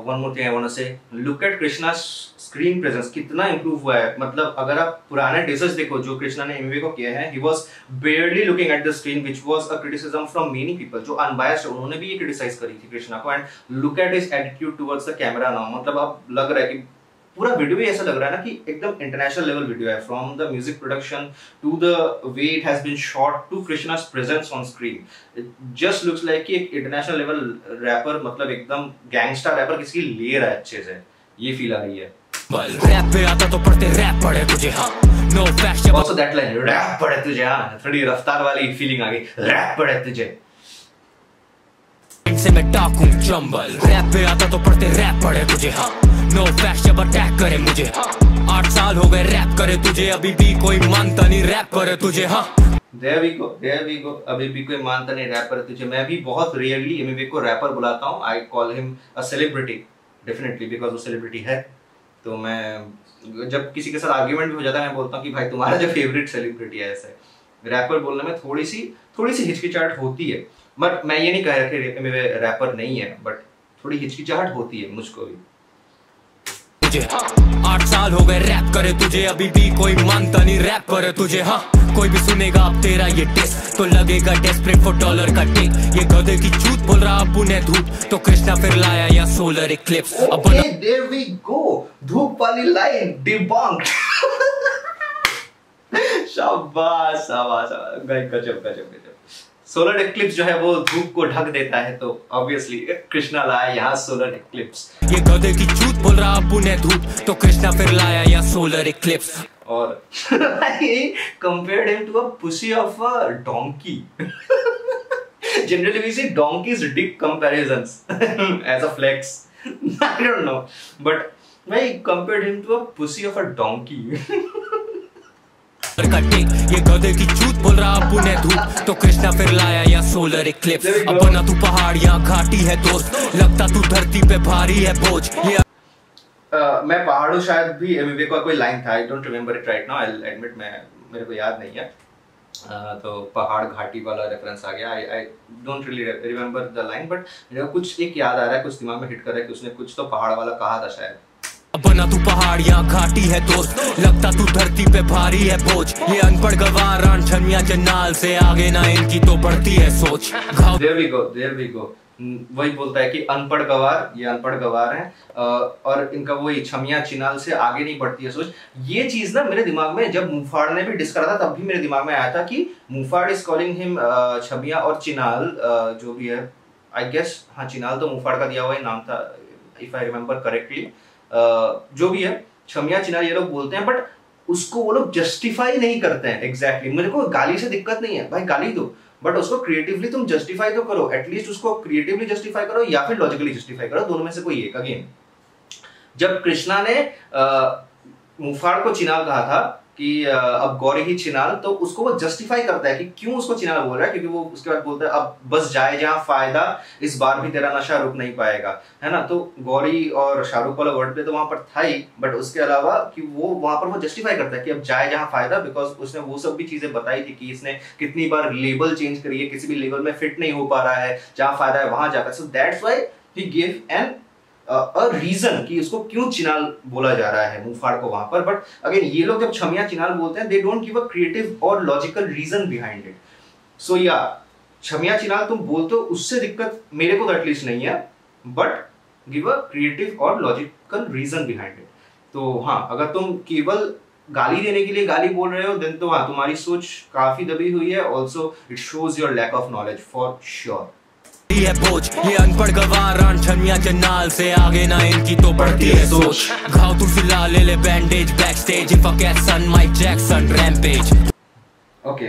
one more thing I want to say look at Krishna screen presence कितना इंप्रूव हुआ है मतलब अगर आप पुराने डिसेस देखो जो कृष्णा ने एमवी को किया है he was बेयरली looking at the screen which was a criticism from many people जो अनबायस्ड उन्होंने भी ये क्रिटिसाइज करी थी कृष्णा को and look at his attitude towards the camera now मतलब अब लग रहा है कि पूरा वीडियो भी ऐसा लग रहा है ना कि एकदम इंटरनेशनल लेवल वीडियो है from the music production to the way it has been shot to Krishna's presence on screen it just looks like कि एक इंटरनेशनल लेवल रैपर मतलब एकदम गैंगस्टर रैपर किसी की ले रहा है अच्छे से ये फील आ रही है रैप पे आता तो पढ़ते रैप पढ़े तुझे हाँ no fashion also that line rap पढ़े तुझे हाँ थोड़ी रफ्तार वाली फीलिंग आ गई रैप पढ़े तुझे से मैं डाकू चंबल रैप पे आता तो पढ़ते रैप पढ़े तुझे हाँ नो फैक्ट जब अटैक करे मुझे 8 साल हो गए रैप करे तुझे, अभी भी कोई मानता नहीं रैप करे तुझे। हाँ There we go, अभी भी कोई मानता नहीं रैप करे तुझे। मैं भी बहुत रेयरली एमिवे को रैपर बुलाता हूँ। I call him a celebrity, definitely, because वो सेलिब्रिटी है। तो मैं जब किसी के साथ आर्ग्यूमेंट भी हो जाता है, मैं बोलता हूँ कि भाई तुम्हारा जो फेवरेट सेलिब्रिटी है, ऐसे रैपर बोलने में थोड़ी सी हिचकिचाहट होती है। बट मैं ये नहीं कह रहा कि एमिवे रैपर नहीं है, बट थोड़ी हिचकिचाहट होती है मुझको भी। 8 साल हो गए रैप करे तुझे, अभी भी कोई मानता नहीं रैप करे तुझे। हाँ कोई भी सुनेगा अब तेरा ये टेस्ट तो लगेगा डेस्परेट फॉर डॉलर का टेक। ये गधे की चूत बोल रहा अब उन्हें धूप, तो कृष्णा फिर लाया या solar Eclipse. Okay, there we go, धूप वाली लाइन डिबंक्ड। शाबाश शाबाश गजब। सोलर एक्लिप्स जो है वो धूप को ढक देता है, तो ऑब्वियसली कृष्णा लाया यहाँ सोलर एक्लिप्स। ये गधे की चूत बोल रहा अब उन्हें धूप, तो कृष्णा फिर लाया या सोलर एक्लिप्स। और I compared him to a pussy of a donkey. Generally we see donkeys dick comparisons as a flex. I don't know, but I compared him to a pussy of a donkey. ये गधे की चूत बोल रहा अब उन्हें धूप, तो कृष्णा फिर लाया या सोलर इक्लिप्स। अब बना तू पहाड़ या घाटी है दोस्त, लगता तू धरती पे भारी है बोझ। ये मैं पहाड़ों शायद भी एमिवे का कोई लाइन था, I don't remember it right now, I will admit, मेरे को याद नहीं है। तो पहाड़ घाटी वाला रेफरेंस आ गया। I don't really remember the line, but मेरे को कुछ एक याद आ रहा है, कुछ दिमाग में हिट कर रहा है कि उसने कुछ तो पहाड़ वाला कहा था शायद। बना तू पहाड़ या घाटी है दोस्त, लगता तू धरती पे भारी है बोझ। ये अनपढ़ गवार छमिया जन्नाल से आगे ना इनकी तो बढ़ती है सोच। There we go. वही बोलता है कि अनपढ़ गवार, ये अनपढ़ गवार हैं और इनका वही छमिया चिनाल से आगे नहीं बढ़ती है सोच। ये चीज ना मेरे दिमाग में, जब मुफाड़ ने भी डिस करा था तब भी मेरे दिमाग में आया था कि मुफाड़ इज कॉलिंग हिम छमिया और चिनाल, जो भी है आई गेस, हाँ चिनाल तो मुफाड़ का दिया हुआ ही नाम था इफ आई रिमेम्बर करेक्टली। जो भी है छमिया चिनाल ये लोग बोलते हैं, बट उसको वो लोग जस्टिफाई नहीं करते हैं एग्जैक्टली। मेरे को गाली से दिक्कत नहीं है, भाई गाली दो, बट उसको क्रिएटिवली तुम जस्टिफाई तो करो, एटलीस्ट उसको क्रिएटिवली जस्टिफाई करो या फिर लॉजिकली जस्टिफाई करो, दोनों में से कोई एक। अगेन जब कृष्णा ने मुफाड़ को चिनाल कहा था कि अब गौरी ही चिनाल, तो उसको वो जस्टिफाई करता है कि क्यों उसको चिनाल बोल रहा है, क्योंकि वो उसके बाद बोलता है अब बस जाए जहां फायदा, इस बार भी तेरा नशा रुक नहीं पाएगा, है ना। तो गौरी और शाहरुख वाला वर्ड पे तो वहां पर था ही, बट उसके अलावा कि वो वहां पर वो जस्टिफाई करता है कि अब जाए जहां फायदा, बिकॉज उसने वो सब भी चीजें बताई थी कि इसने कितनी बार लेबल चेंज करी है, किसी भी लेवल में फिट नहीं हो पा रहा है, जहां फायदा है वहां जाता है। So that's why he give an a reason कि उसको क्यों चिनाल बोला जा रहा है मुफाड़ को वहां पर। बट अगेन ये लोग जब छमिया चिनाल बोलते हैं, they don't give a creative और लॉजिकल रीजन बिहाइंड इट। सो या छमिया चिनाल तुम बोलते हो, उससे दिक्कत मेरे को तो एटलीस्ट नहीं है, बट गिव अ क्रिएटिव और लॉजिकल रीजन बिहाइंड इट। तो हाँ, अगर तुम केवल गाली देने के लिए गाली बोल रहे हो, देन तो हाँ तुम्हारी सोच काफी दबी हुई है। Also it shows your lack of knowledge for sure. ये बोझ, ये अनपढ़ गवार छमिया जन्नाल से आगे ना इनकी तो बढ़ती है सोच। घाव तू सिला ले bandage back stage, if I catch son Mike Jackson rampage. Okay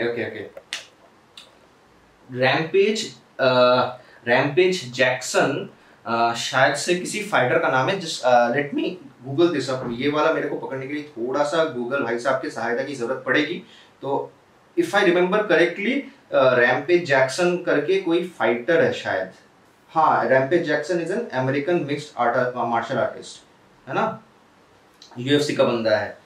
rampage Jackson शायद से किसी फाइटर का नाम है। Just let me Google this up. ये वाला मेरे को पकड़ने के लिए थोड़ा सा गूगल भाई साहब की सहायता की जरूरत पड़ेगी। तो if I remember correctly rampage Jackson करके कोई फाइटर है शायद। हाँ, rampage Jackson is an American mixed martial artist, है ना, यूएफसी का बंदा है।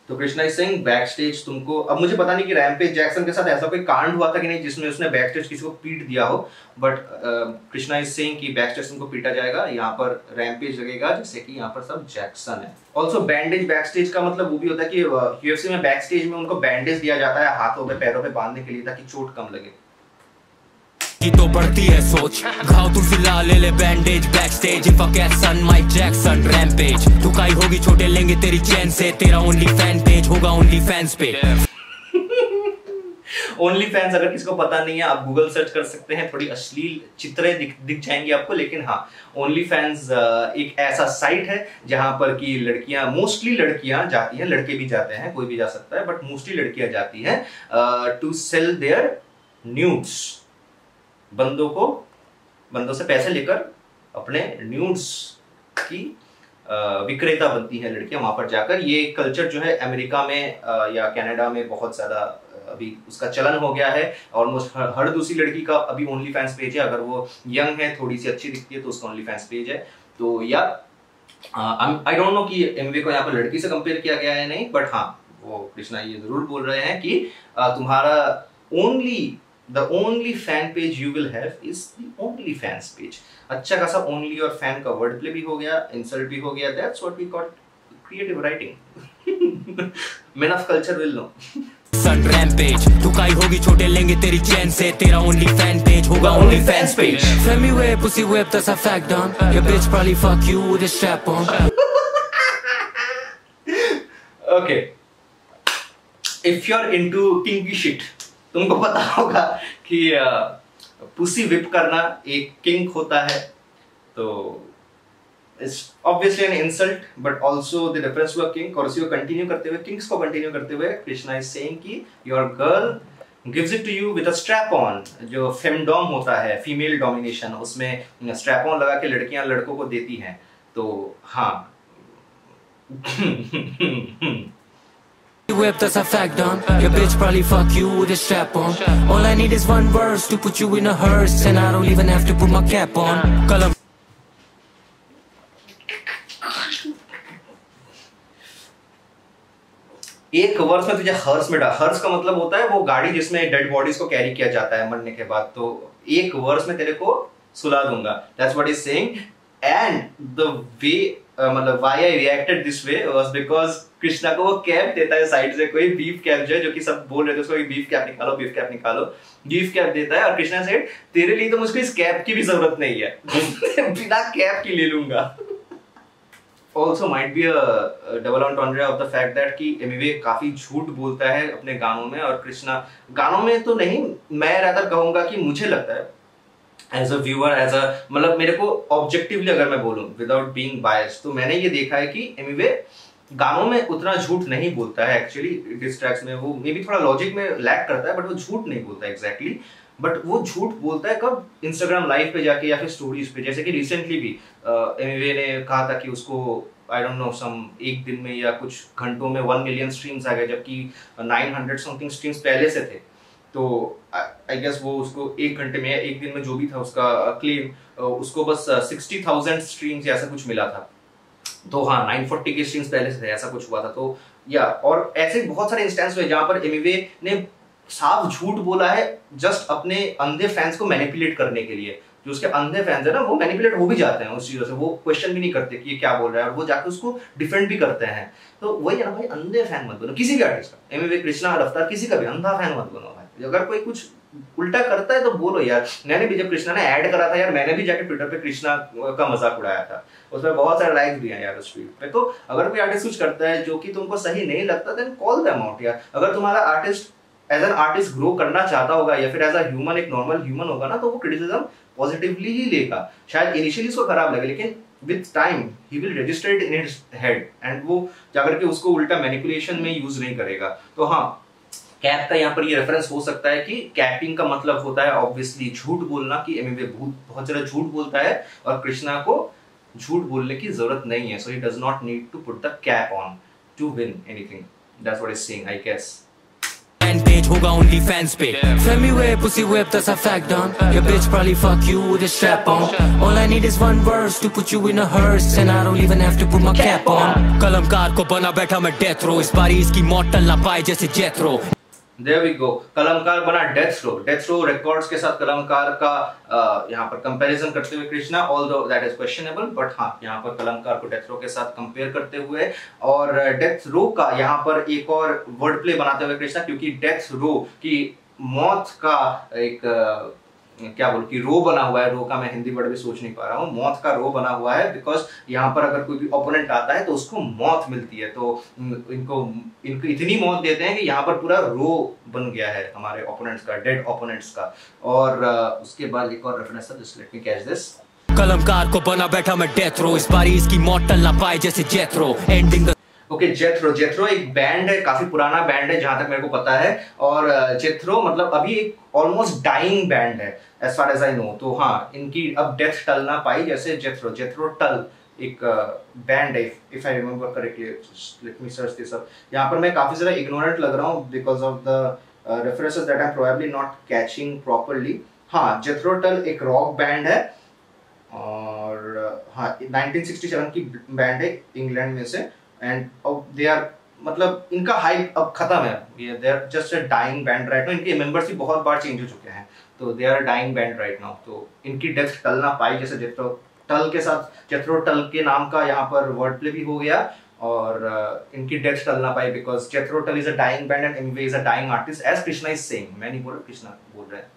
तो Krishna is saying backstage तुमको, अब मुझे पता नहीं कि रैम्पेज जैक्सन के साथ ऐसा कोई कांड हुआ था कि नहीं जिसमें उसने बैक स्टेज किसी को पीट दिया हो, बट कृष्णा इज सेइंग कि बैक स्टेज तुमको पीटा जाएगा, यहाँ पर रैम्पेज लगेगा, जैसे कि यहाँ पर सब जैक्सन है। ऑल्सो बैंडेज बैक स्टेज का मतलब वो भी होता है कि यूएफसी में बैक स्टेज में उनको बैंडेज दिया जाता है हाथों पे पैरों पे बांधने के लिए, ताकि चोट कम लगे। की तो बढ़ती है सोच। घाव तू सिला ले bandage back stage, if I catch son Mike Jackson rampage. धुकाई होगी छोटे लेंगे तेरी चैन से, तेरा ओनली फैन पेज होगा ओनली फैंस पे। ओनली फैंस अगर किसी को पता नहीं है, आप गूगल सर्च कर सकते हैं, थोड़ी अश्लील चित्रें दिख जाएंगी आपको। लेकिन हाँ, ओनली फैंस एक ऐसा साइट है जहां पर की लड़कियां, मोस्टली लड़कियां जाती हैं, लड़के भी जाते हैं, कोई भी जा सकता है, बट मोस्टली लड़कियां जाती हैं टू सेल देयर न्यूड्स। बंदों से पैसे लेकर अपने न्यूड्स की विक्रेता बनती हैं लड़कियां वहां पर जाकर। ये कल्चर जो है अमेरिका में या कनाडा में बहुत ज्यादा अभी उसका चलन हो गया है। ऑलमोस्ट हर दूसरी लड़की का अभी ओनली फैंस पेज है, अगर वो यंग है, थोड़ी सी अच्छी दिखती है तो उसका ओनली फैंस पेज है। तो या आई डोंट नो कि एमवे को यहाँ पर लड़की से कंपेयर किया गया है नहीं, बट हाँ वो कृष्णा ये जरूर बोल रहे हैं कि तुम्हारा the only fan page you will have is the only fans page। अच्छा खासा only और fan का word play भी हो गया, insult भी हो गया, that's what we call creative writing। Men of culture will know। Son rampage दुकाई होगी, छोटे लेंगे तेरी चैन से, तेरा ओनली फैन पेज होगा only fans page. Femi whip, pussy whip, that's a fact done। Your bitch probably fuck you with a strap on। Okay, if you're into kinky shit, तुमको पता होगा कि पुसी विप करना एक kink होता है। तो it's obviously an insult but also the reference to a kink. और उसी को कंटिन्यू करते हुए, किंक्स को कंटिन्यू करते हुए कृष्णा इज सेइंग कि your girl gives it to you with a strap on. जो फेमडॉम होता है, फीमेल डोमिनेशन, उसमें स्ट्रैप ऑन लगा के लड़कियां लड़कों को देती हैं। तो हाँ whip, that's a fact done। Your bitch probably fuck you with a strap on। All I need is one verse to put you in a hearse, and I don't even have to put my cap on। Kalam एक verse में तुझे hers में डाल। Hers का मतलब होता है वो गाड़ी जिसमें डेड बॉडीज को कैरी किया जाता है मरने के बाद। तो एक वर्स में तेरे को सुला दूंगा, that's what is saying. And the way मतलब why I reacted this way was because Krishna को वो कैप देता है साइड से, कोई बीफ कैप जो है, जो कि सब बोल रहे थे उसको बीफ कैप निकालो, बीफ कैप निकालो, बीफ कैप देता है। और कृष्णा सेड तेरे लिए तो मुझको इस कैप की भी जरूरत नहीं है, बिना कैप की ले लूंगा। Also might be a double entendre of the fact that कि एमिवे काफी झूठ बोलता है अपने गानों में, और कृष्णा गानों में तो नहीं, मैं रादर कहूंगा कि मुझे लगता है as a viewer, as a मतलब मेरे को ऑब्जेक्टिवली अगर मैं बोलूं विदाउट बीइंग बायस्ड, तो मैंने ये देखा है कि एमिवे गानों में उतना झूठ नहीं बोलता है। एक्चुअली डिस ट्रैक्स में वो मे बी थोड़ा लॉजिक में लैक करता है, बट वो झूठ नहीं बोलता एग्जैक्टली। बट वो झूठ बोलता है कब? इंस्टाग्राम लाइव पे जाके या फिर स्टोरीज पे। जैसे कि रिसेंटली भी एमिवे ने कहा था कि उसको आई डोंट नो सम एक दिन में या कुछ घंटों में 1 मिलियन स्ट्रीम्स आ गए, जबकि 900 समथिंग स्ट्रीम्स पहले से थे। तो आई गेस वो उसको एक घंटे में या एक दिन में जो भी था उसका क्लेम, उसको बस 60,000 स्ट्रीम्स या ऐसा कुछ मिला था। तो हाँ 940 के स्ट्रीम्स पहले से थे, ऐसा कुछ हुआ था। तो या और ऐसे बहुत सारे इंस्टेंस हुए जहां पर एमिवे ने साफ झूठ बोला है जस्ट अपने अंधे फैंस को मैनिपुलेट करने के लिए। जो उसके अंधे फैंस है ना, वो मैनिपुलेट हो भी जाते हैं उस चीजों से, वो क्वेश्चन भी नहीं करते कि ये क्या बोल रहा है, और वो जाकर उसको डिफेंड भी करते हैं। तो वही है ना भाई, अंधे फैन मत बनो किसी भी आर्टिस्ट का, एमिवे, कृष्णा, रफ्तार, किसी का भी अंधा फैन मत बनो भाई। अगर कोई कुछ उल्टा करता है तो बोलो यार। मैंने भी जब कृष्णा ने ऐड करा था यार, मैंने भी जाके ट्विटर पे कृष्णा का मजाक उड़ाया था, उसमें बहुत सारे लाइक्स भी हैं यार उस ट्वीट पे। तो अगर कोई आर्टिस्ट कुछ करता है जो कि तुमको सही नहीं लगता, देन कॉल देम आउट यार। अगर तुम्हारा artist as an artist grow करना चाहता होगा या फिर एज अ ह्यूमन, एक नॉर्मल ह्यूमन होगा ना, तो वो क्रिटिसिज्म पॉजिटिवली ही लेगा। शायद इनिशियली उसको खराब लगे, लेकिन with time he will register it in his head, and वो जाकर के उसको उल्टा मैनिपुलेशन में यूज नहीं करेगा। तो हाँ, कैप का यहाँ पर ये रेफरेंस हो सकता है कि कैपिंग का मतलब होता है ऑब्वियसली झूठ बोलना, कि एमिवे बहुत ज्यादा झूठ बोलता है और कृष्णा को झूठ बोलने की जरूरत नहीं है। So he does not need to put the cap on to win anything. That's what is saying, I guess. fan page होगा only fans page। Femi whip, pussy whip, that's a fact done। Your bitch probably fuck you with a strap on। All I need is one verse to put you in a hearse, and I don't even have to put my cap on। कलमकार को बना बैठा मैं death row, इस बारी इसकी मौत टल ना पाए जैसे जेथरो। There we go। कलमकार बना death row. Death row records के साथ कलमकार का यहाँ पर कंपैरिजन करते हुए Krishna, although that is questionable, but हाँ यहाँ पर कलमकार को डेथ रो के साथ कंपेयर करते हुए और डेथ रो का यहाँ पर एक और वर्ड प्ले बनाते हुए कृष्णा, क्योंकि डेथ रो की मौत का एक क्या बोलूं कि रो बना हुआ है। रो का मैं हिंदी वर्ड भी सोच नहीं पा रहा हूँ। मौत का रो बना हुआ है बिकॉज यहाँ पर अगर कोई भी ओपोनेंट आता है तो उसको मौत मिलती है। तो इनको इतनी मौत देते हैं कि यहाँ पर पूरा रो बन गया है हमारे ओपोनेंट्स का, डेड ओपोनेंट्स का। और उसके बाद एक और रेफरेंस था, just let me catch this. Kalamkaar को बना बैठा मैं डेथ रो, इस बारी इसकी मौत टल ना पाए जैसे जेथरो। Ending okay, जेथरो। जेथरो एक बैंड है, काफी पुराना बैंड है जहां तक मेरे को पता है, और जेथरो मतलब अभी एक ऑलमोस्ट डाइंग बैंड है as far as I know. तो हाँ, इनकी अब डेथ टल ना पाई जैसे जेथरो टल एक बैंड है, if I remember correctly, let me search this up. यहाँ पर मैं काफी ज्यादा इग्नोरेंट लग रहा हूँ because of the references that I am probably not catching properly. हाँ, जेथरो टल एक रॉक बैंड है और हाँ 1967 की बैंड है इंग्लैंड में से, एंड दे आर मतलब इनका हाइप अब खत्म है, ये they are just a dying band right now. इनके मेंबर्स भी बहुत बार चेंज हो चुके हैं, तो they are dying band right now. तो इनकी डेथ टल ना पाई, जैसे जेथरो टल के साथ जेथरो टल के नाम का यहाँ पर वर्ड प्ले भी हो गया, और इनकी डेथ टल ना पाई because Jethro Tull is a dying band and Emiway is a dying artist as Krishna is saying. मैं नहीं बोल रहा, कृष्णा बोल रहे हैं।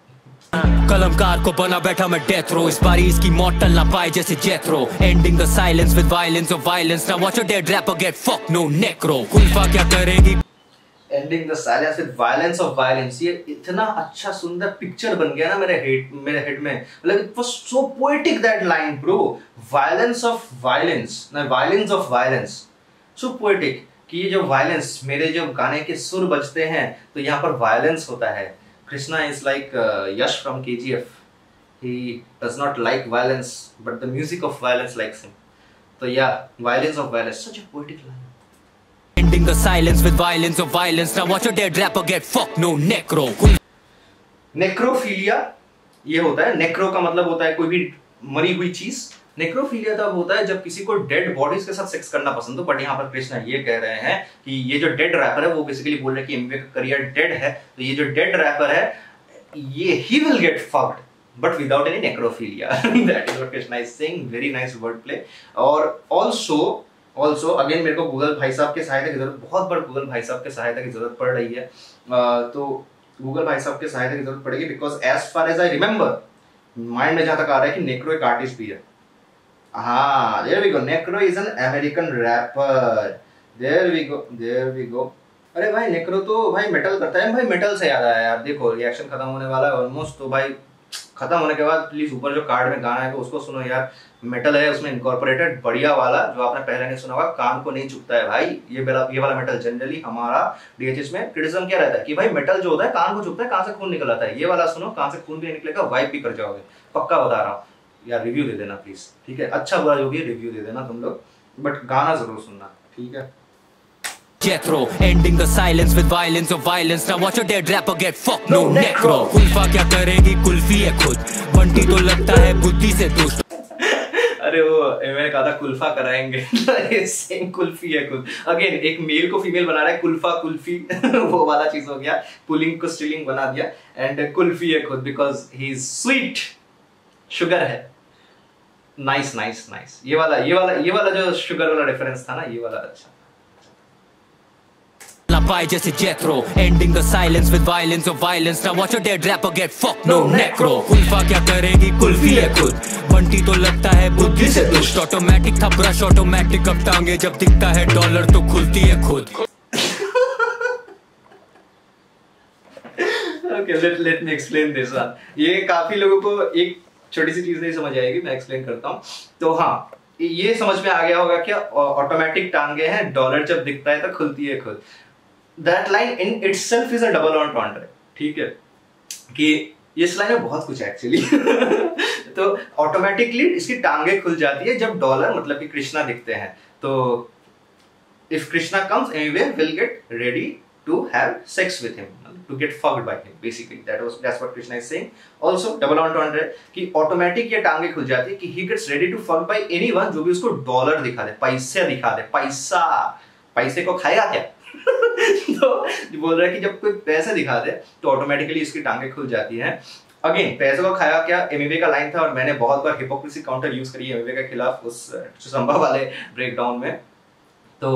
कलमकार को बना बैठा मैं डेथ रो, इस बारी इसकी मौत टल ना पाए जैसे Jethro. Ending the silence with violence of violence, now watch a dead rapper get fuck no necro. कुल्फा क्या करेगी, ending the silence with violence of violence. ये इतना अच्छा सुंदर पिक्चर बन गया ना मेरे हेड में, मतलब it was so poetic that line bro, violence of violence ना violence of violence, so poetic कि ये जो वायलेंस, मेरे जब गाने के सुर बजते हैं तो यहाँ पर वायलेंस होता है। Krishna is like Yash from KGF. He does not like violence, but the music of violence likes him. So yeah, violence of violence, such a poetic line. Ending the silence with violence of violence, now watch a dead rapper get fucked no necro. Necrophilia ये होता है, necro का मतलब होता है कोई भी मरी हुई चीज। नेक्रोफिलिया तब होता है जब किसी को डेड बॉडीज के साथ सेक्स करना पसंद हो, बट यहाँ पर कृष्णा ये कह रहे हैं कि ये जो डेड रैपर है वो बेसिकली बोल रहे हैं कि एमिवे का करियर डेड है, तो ये जो डेड रैपर है ये he will get fucked but without any necrophilia. That is what Krishna is saying, very nice word play. और ऑल्सो अगेन मेरे को गूगल भाई साहब के सहायता की जरूरत, बहुत बार गूगल भाई साहब के सहायता की जरूरत पड़ रही है, तो गूगल भाई साहब के सहायता की जरूरत पड़ेगी because as far as I remember mind में जहां तक आ रहा है कि नेक्रो एक आर्टिस्ट भी है। हाँ, there we go. Necro is an American rapper. There we go. अरे भाई नेक्रो तो भाई मेटल करता है। भाई मेटल से याद आया यार, देखो रिएक्शन खत्म होने वाला है ऑलमोस्ट, तो भाई खत्म होने के बाद प्लीज ऊपर जो कार्ड में गाना है उसको सुनो यार, मेटल है उसमें इनकॉर्पोरेटेड बढ़िया वाला, जो आपने पहले नहीं सुना होगा, कान को नहीं चुभता है भाई। ये वाला मेटल जनरली हमारा डीएचएस में क्रिटिसिज्म क्या रहता है कि भाई मेटल जो होता है कान को चुभता है, कान से खून निकल आता है। ये वाला सुनो, कान से खून भी निकलेगा, वाइप भी कर जाओगे, पक्का बता रहा हूँ यार। रिव्यू दे देना प्लीज, ठीक है, अच्छा बुरा जो भी रिव्यू दे देना तुम लोग, बट गाना जरूर सुनना, ठीक है। Jethro, ending the silence with violence of violence, now watch a dead rapper get fucked no necro. Kulfa क्या करेगी, कुल्फी है खुद, बंटी तो लगता है बुद्धि से दुष्ट। अरे वो मैंने कहा था कुल्फा कराएंगे, सेम कुल्फी है खुद। अगेन एक मेल को फीमेल बना रहा है, कुल्फा कुल्फी वो वाला चीज हो गया, पुलिंग को स्त्रीलिंग बना दिया, एंड कुल्फी है खुद because he is sweet, sugar है। नाइस नाइस नाइस, ये वाला जो शुगर वाला रेफरेंस था ना, ये वाला अच्छा। Lapai जैसे Jethro, ending the silence with violence of violence, now watch a dead rapper get fucked no necro. Kulfa क्या करेगी, कुल्फी है खुद, बंटी तो लगता है बुद्धि से दुष्ट। ऑटोमेटिक था ब्रश ऑटोमेटिक, अब टांगे जब दिखता है डॉलर तो खुलती है खुद। Okay, let me explain this one. ये काफी लोगों को एक छोटी सी चीज नहीं समझ आएगी, मैं एक्सप्लेन करता हूँ। तो हाँ, ये समझ में आ गया होगा क्या, ऑटोमेटिक टांगे हैं, डॉलर जब दिखता है तो खुलती है खुद। That line in itself is a double entendre, ठीक है, कि इस लाइन में बहुत कुछ है एक्चुअली। तो ऑटोमेटिकली इसकी टांगे खुल जाती है जब डॉलर मतलब कि कृष्णा दिखते हैं। तो if Krishna comes anyway will get ready to have sex with him, to get fucked by him, basically that's what Krishna is saying. Also double entendre कि automatic ये टांगे खुल जाती है कि he gets ready to fuck by anyone जो भी उसको डॉलर दिखा दे, पैसे दिखा दे, पैसे को खाएगा क्या? तो बोल रहा है कि जब कोई पैसे दिखा दे तो ऑटोमेटिकली इसकी टांगे खुल जाती हैं। अगेन पैसे को खाया क्या एमिवे का लाइन था, और मैंने बहुत बार हिपोक्रेसी काउंटर यूज करी है एमिवे के खिलाफ उस चुसंबा वाले ब्रेकडाउन में। तो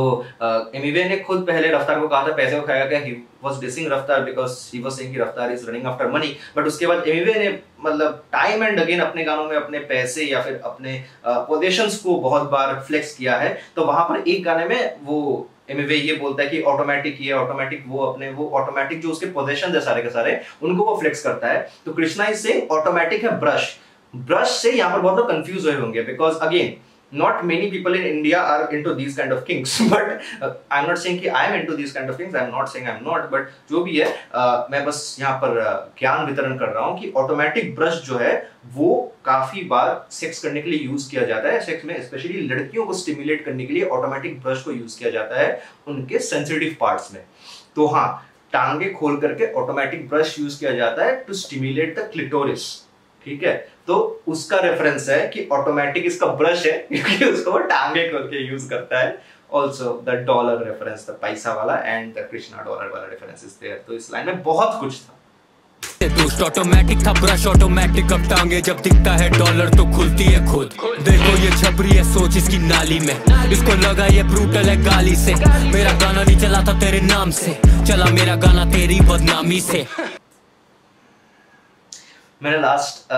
एमिवे ने खुद पहले रफ्तार को कहा था पैसे को खाया क्या, ही वाज डिसिंग रफ्तार बिकॉज ही वाज सेइंग कि रफ्तार is running after money, but उसके बाद एमिवे ने मतलब टाइम एंड अगेन अपने गानों में अपने पैसे या फिर अपने पोजीशंस को बहुत बार फ्लेक्स किया है। तो वहां पर एक गाने में वो एमिवे ये बोलता है कि ऑटोमेटिक ये ऑटोमेटिक वो, अपने वो ऑटोमेटिक जो उसके पोजीशंस है सारे के सारे उनको वो फ्लेक्स करता है। तो कृष्णा इज सेइंग ऑटोमेटिक है ब्रश से यहाँ पर बहुत लोग कंफ्यूज हुए होंगे because again Not many people in India are into these kind of kinks, but I'm not saying कि I'm into these kind of things. I'm not saying I'm not, but जो भी है मैं बस यहाँ पर ज्ञान वितरण कर रहा हूँ कि ऑटोमेटिक ब्रश जो है वो काफी बार सेक्स करने के लिए यूज किया जाता है। सेक्स में स्पेशली लड़कियों को स्टिमुलेट करने के लिए ऑटोमेटिक ब्रश को यूज किया जाता है उनके सेंसिटिव पार्ट्स में। तो हाँ, टांगे खोल करके ऑटोमेटिक ब्रश यूज किया जाता है टू स्टिमुलेट द क्लिटोरिस, ठीक है। तो उसका रेफरेंस है कि ऑटोमेटिक इसका ब्रश है क्योंकि उसको वो टांगे खोल के यूज करता है। Also the dollar reference, the पैसा वाला एंड द कृष्णा डॉलर वाला रेफरेंस इज देयर। तो इस लाइन में बहुत कुछ था। दोस्त ऑटोमेटिक था ब्रश ऑटोमेटिक, अब टांगे जब दिखता है डॉलर तो खुलती है खुद। देखो ये छपरी है सोच इसकी नाली में, इसको लगा ये ब्रूटल है गाली से। मेरा गाना नहीं चला था तेरे नाम से, चला मेरा गाना तेरी बदनामी से। मैंने लास्ट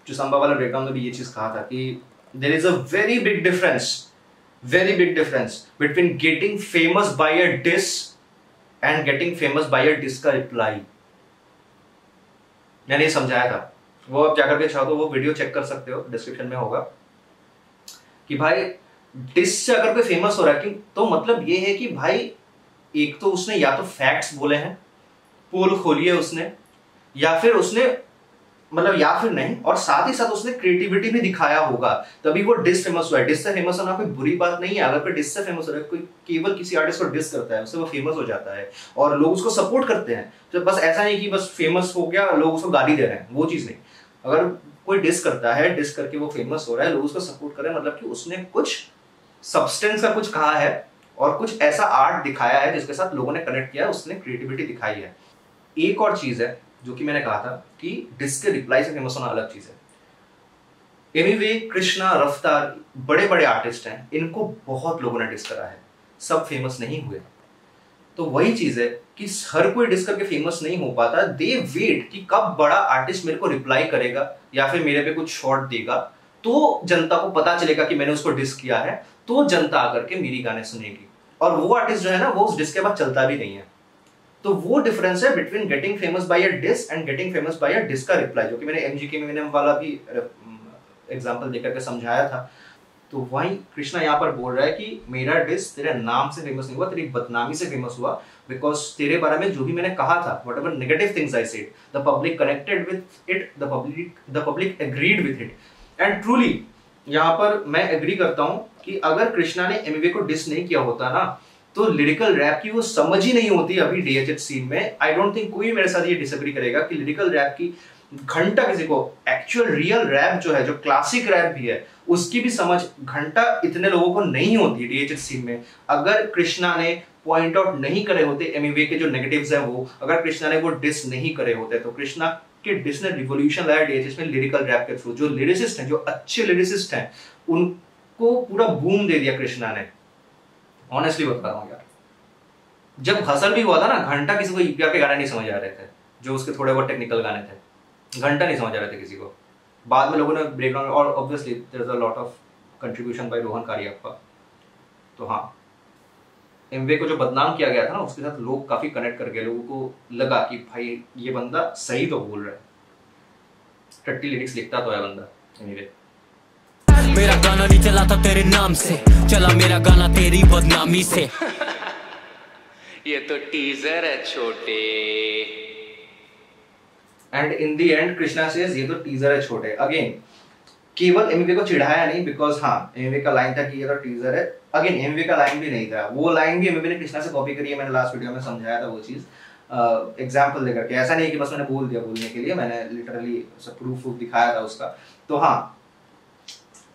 जो संभा वाला ब्रेकडाउन में भी ये चीज कहा था कि there is a very big difference between getting famous by a diss and getting famous by a diss का रिप्लाई। मैंने ये समझाया था, वो आप जाकर के चाहो तो वो वीडियो चेक कर सकते हो, डिस्क्रिप्शन में होगा। कि भाई डिस से अगर कोई फेमस हो रहा है तो मतलब ये है कि भाई एक तो उसने या तो फैक्ट्स बोले हैं, पोल खोली है उसने, या फिर उसने मतलब या फिर नहीं, और साथ ही साथ उसने क्रिएटिविटी भी दिखाया होगा, तभी वो डिस फेमस हुआ है। डिस से फेमस होना कोई बुरी बात नहीं है। अगर कोई डिस से फेमस हो रहा है, कोई केवल किसी आर्टिस्ट को डिस करता है उससे वो फेमस हो जाता है और लोग उसको सपोर्ट करते हैं। तो बस ऐसा नहीं कि बस फेमस हो गया लोग उसको गाली दे रहे हैं, वो चीज नहीं। अगर कोई डिस करता है, डिस करके वो फेमस हो रहा है, लोग उसको सपोर्ट कर रहे हैं, मतलब कि उसने कुछ सब्सटेंस का कुछ कहा है और कुछ ऐसा आर्ट दिखाया है जिसके साथ लोगों ने कनेक्ट किया है, उसने क्रिएटिविटी दिखाई है। एक और चीज है जो कि मैंने कहा था कि डिस के रिप्लाई से फेमस होना अलग चीज है। एनीवे, कृष्णा, रफ्तार बड़े बड़े आर्टिस्ट हैं, इनको बहुत लोगों ने डिस करा है, सब फेमस नहीं हुए। तो वही चीज है कि हर कोई डिस करके फेमस नहीं हो पाता। दे वेट कि कब बड़ा आर्टिस्ट मेरे को रिप्लाई करेगा या फिर मेरे पे कुछ शॉट देगा, तो जनता को पता चलेगा कि मैंने उसको डिस किया है, तो जनता आकर के मेरी गाने सुनेगी। और वो आर्टिस्ट जो है ना, वो उस डिस के बाद चलता भी नहीं है। तो वो डिफरेंस है between getting famous by a diss and getting famous by a diss का रिप्लाई, जो कि मैंने एमजीके में वाला भी एग्जांपल देकर के समझाया था। तो वही कृष्णा यहाँ पर बोल रहा है कि मेरा डिस तेरे नाम से फेमस नहीं हुआ, तेरी बदनामी से फेमस हुआ, बिकॉज तेरे बारे में जो भी मैंने कहा था, whatever negative things I said, the public connected with it, the public agreed with it. And truly यहाँ पर मैं एग्री करता हूँ कि अगर कृष्णा ने एमवे को डिस नहीं किया होता ना, तो लिरिकल रैप की वो समझ ही नहीं होती अभी डीएचएच सीन में। आई डोंट थिंक कोई मेरे साथ ये डिसएग्री करेगा कि लिरिकल रैप की घंटा किसी को, एक्चुअल रियल रैप जो है, जो क्लासिक रैप भी है, उसकी भी समझ घंटा इतने लोगों को नहीं होती डीएचएच सीन में। अगर कृष्णा ने पॉइंट आउट नहीं करे होते एमवे के जो नेगेटिव्स हैं वो, अगर कृष्णा ने वो डिस नहीं करे होते, तो कृष्णा के डिस ने रिवॉल्यूशन लाया डीएचएच में लिरिकल रैप के थ्रू। जो लिरिसिस्ट हैं, जो अच्छे लिरिसिस्ट हैं, उनको पूरा बूम दे दिया कृष्णा ने। ऑनेस्टली बता रहा हूँ यार, जब हसल भी हुआ था ना, घंटा किसी को ईपीआर के गाने नहीं समझ आ रहे थे, जो उसके थोड़े बहुत टेक्निकल गाने थे, घंटा नहीं समझ आ रहे थे किसी को। बाद में लोगों ने ब्रेकडाउन, और obviously there is a lot of contribution by Rohan Kariappa. तो हाँ, एमवे को जो बदनाम किया गया था ना, उसके साथ लोग काफी कनेक्ट कर गए। लोगों को लगा कि भाई ये बंदा सही तो बोल रहा है, टट्टी लिरिक्स लिखता तो है बंदा। एनीवे, मेरा गाना नहीं चला था तेरे नाम से, चला मेरा गाना तेरी बदनामी से। ये तो टीजर है छोटे। And in the end Krishna says ये तो टीजर है छोटे। अगेन, केवल एमवी को चिढ़ाया नहीं, बिकॉज हाँ, एमवी का लाइन था कि ये तो टीजर है। अगेन, एमवी का लाइन भी नहीं था, वो लाइन भी एमवी ने कृष्णा से कॉपी करी है। मैंने लास्ट वीडियो में समझाया था वो चीज एग्जाम्पल देकर के। ऐसा नहीं कि बस मैंने बोल दिया बोलने के लिए, मैंने लिटरली प्रूफ दिखाया था उसका। तो हाँ,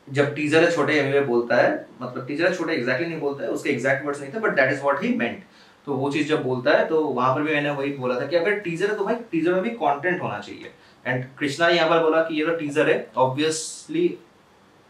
जब टीजर है छोटे एमवे बोलता है, मतलब टीजर है छोटे एग्जैक्टली नहीं बोलता है, उसके एग्जैक्ट वर्ड्स नहीं थे, but that is what he meant. तो वो चीज जब बोलता है, तो वहां पर भी मैंने वही बोला था कि अगर टीजर है तो भाई टीजर में भी कंटेंट होना चाहिए। एंड कृष्णा यहाँ पर बोला कि ये तो टीजर है, ऑब्वियसली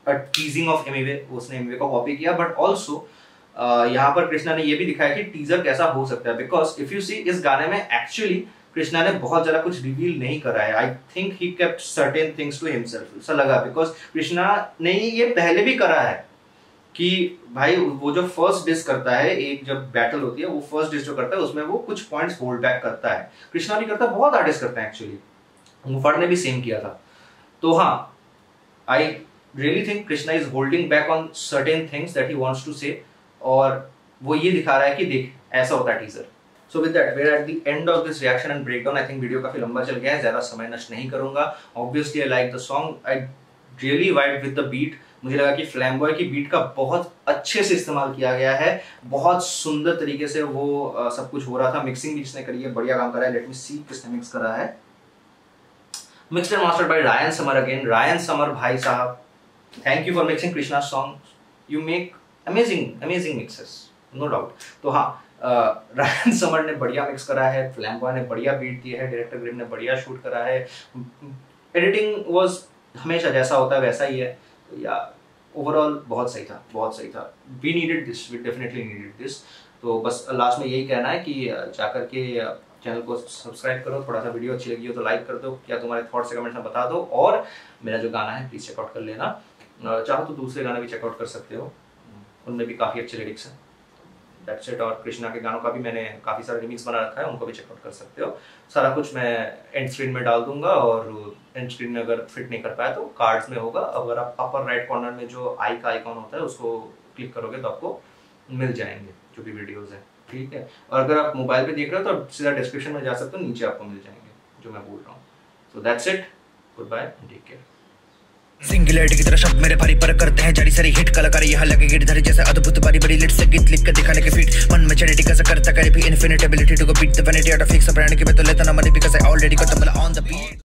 अ टीजिंग ऑफ एमवे, उसने एमवे को कॉपी किया। बट ऑल्सो यहाँ पर कृष्णा ने ये भी दिखाया कि टीजर कैसा हो सकता है, बिकॉज इफ यू सी, इस गाने में एक्चुअली कृष्णा ने बहुत ज्यादा कुछ रिवील नहीं करा है। I think he kept certain things to himself, ऐसा लगा, बिकॉज कृष्णा ने ये पहले भी करा है कि भाई वो जो फर्स्ट डिस करता है, एक जब बैटल होती है, वो फर्स्ट डिस जो करता है उसमें वो कुछ पॉइंट्स होल्ड बैक करता है। कृष्णा भी करता है, बहुत आर्टिस्ट करते हैं एक्चुअली, मुफड़ ने भी सेम किया था। तो हाँ, I really think Krishna is holding back on certain things that he wants to say, और वो ये दिखा रहा है कि देख ऐसा होता है teaser. So with that we are at the end of this reaction and breakdown. I think video काफी लंबा चल गया है, ज्यादा समय नष्ट नहीं करूंगा। Obviously I like the song, I really vibe with the beat. मुझे लगा कि फ्लैम्बॉय की बीट का बहुत अच्छे से इस्तेमाल किया गया है, बहुत सुंदर तरीके से वो सब कुछ हो रहा था। मिक्सिंग भी जिसने करी है बढ़िया काम करा है। लेट मी सी किसने मिक्स करा है। Mixed and mastered by Ryan Summer again. Ryan Summer भाई साहब, thank you for mixing Krishna song, you make amazing mixes, no doubt. तो हाँ, रायन समर ने बढ़िया मिक्स करा है, फ्लैम्बॉय ने बढ़िया बीट दी है, डायरेक्टर ग्रिम ने बढ़िया शूट करा है, एडिटिंग वाज हमेशा जैसा होता है वैसा ही है। या ओवरऑल बहुत सही था। We needed this, we definitely needed this. तो बस लास्ट में यही कहना है कि जाकर के चैनल को सब्सक्राइब करो, थोड़ा सा वीडियो अच्छी लगी हो तो लाइक कर दो, या तुम्हारे थॉट्स से कमेंट्स में बता दो, और मेरा जो गाना है प्लीज चेकआउट कर लेना। चाहो तो दूसरे गाने भी चेकआउट कर सकते हो, उनमें भी काफ़ी अच्छे लिरिक्स हैं। That's it. और कृष्णा के गानों का भी मैंने काफ़ी सारे रिमिक्स बना रखा है, उनको भी चेकआउट कर सकते हो। सारा कुछ मैं एंड स्क्रीन में डाल दूंगा, और एंड स्क्रीन में अगर फिट नहीं कर पाया तो कार्ड्स में होगा। अगर आप अपर राइट कॉर्नर में जो आई का आइकॉन होता है उसको क्लिक करोगे तो आपको मिल जाएंगे जो भी वीडियोस हैं, ठीक है। और अगर आप मोबाइल पे देख रहे हो तो सीधा डिस्क्रिप्शन में जा सकते हो, नीचे आपको मिल जाएंगे जो मैं बोल रहा हूँ। So that's it, good bye, take care. Singularity की तरह शब्द मेरे भारी पर करते हैं जारी सारी हिट कलाकारी यहाँ लगे गिरधारी जैसे अद्भुत बारी बड़ी लिट से गीत लिख कर दिखाने के फीट मन में चैरिटी कैसे करता करे भी infinite ability to go beat the vanity out of fix प्राणी की मैं तो लेता ना money because I already got the on the beat.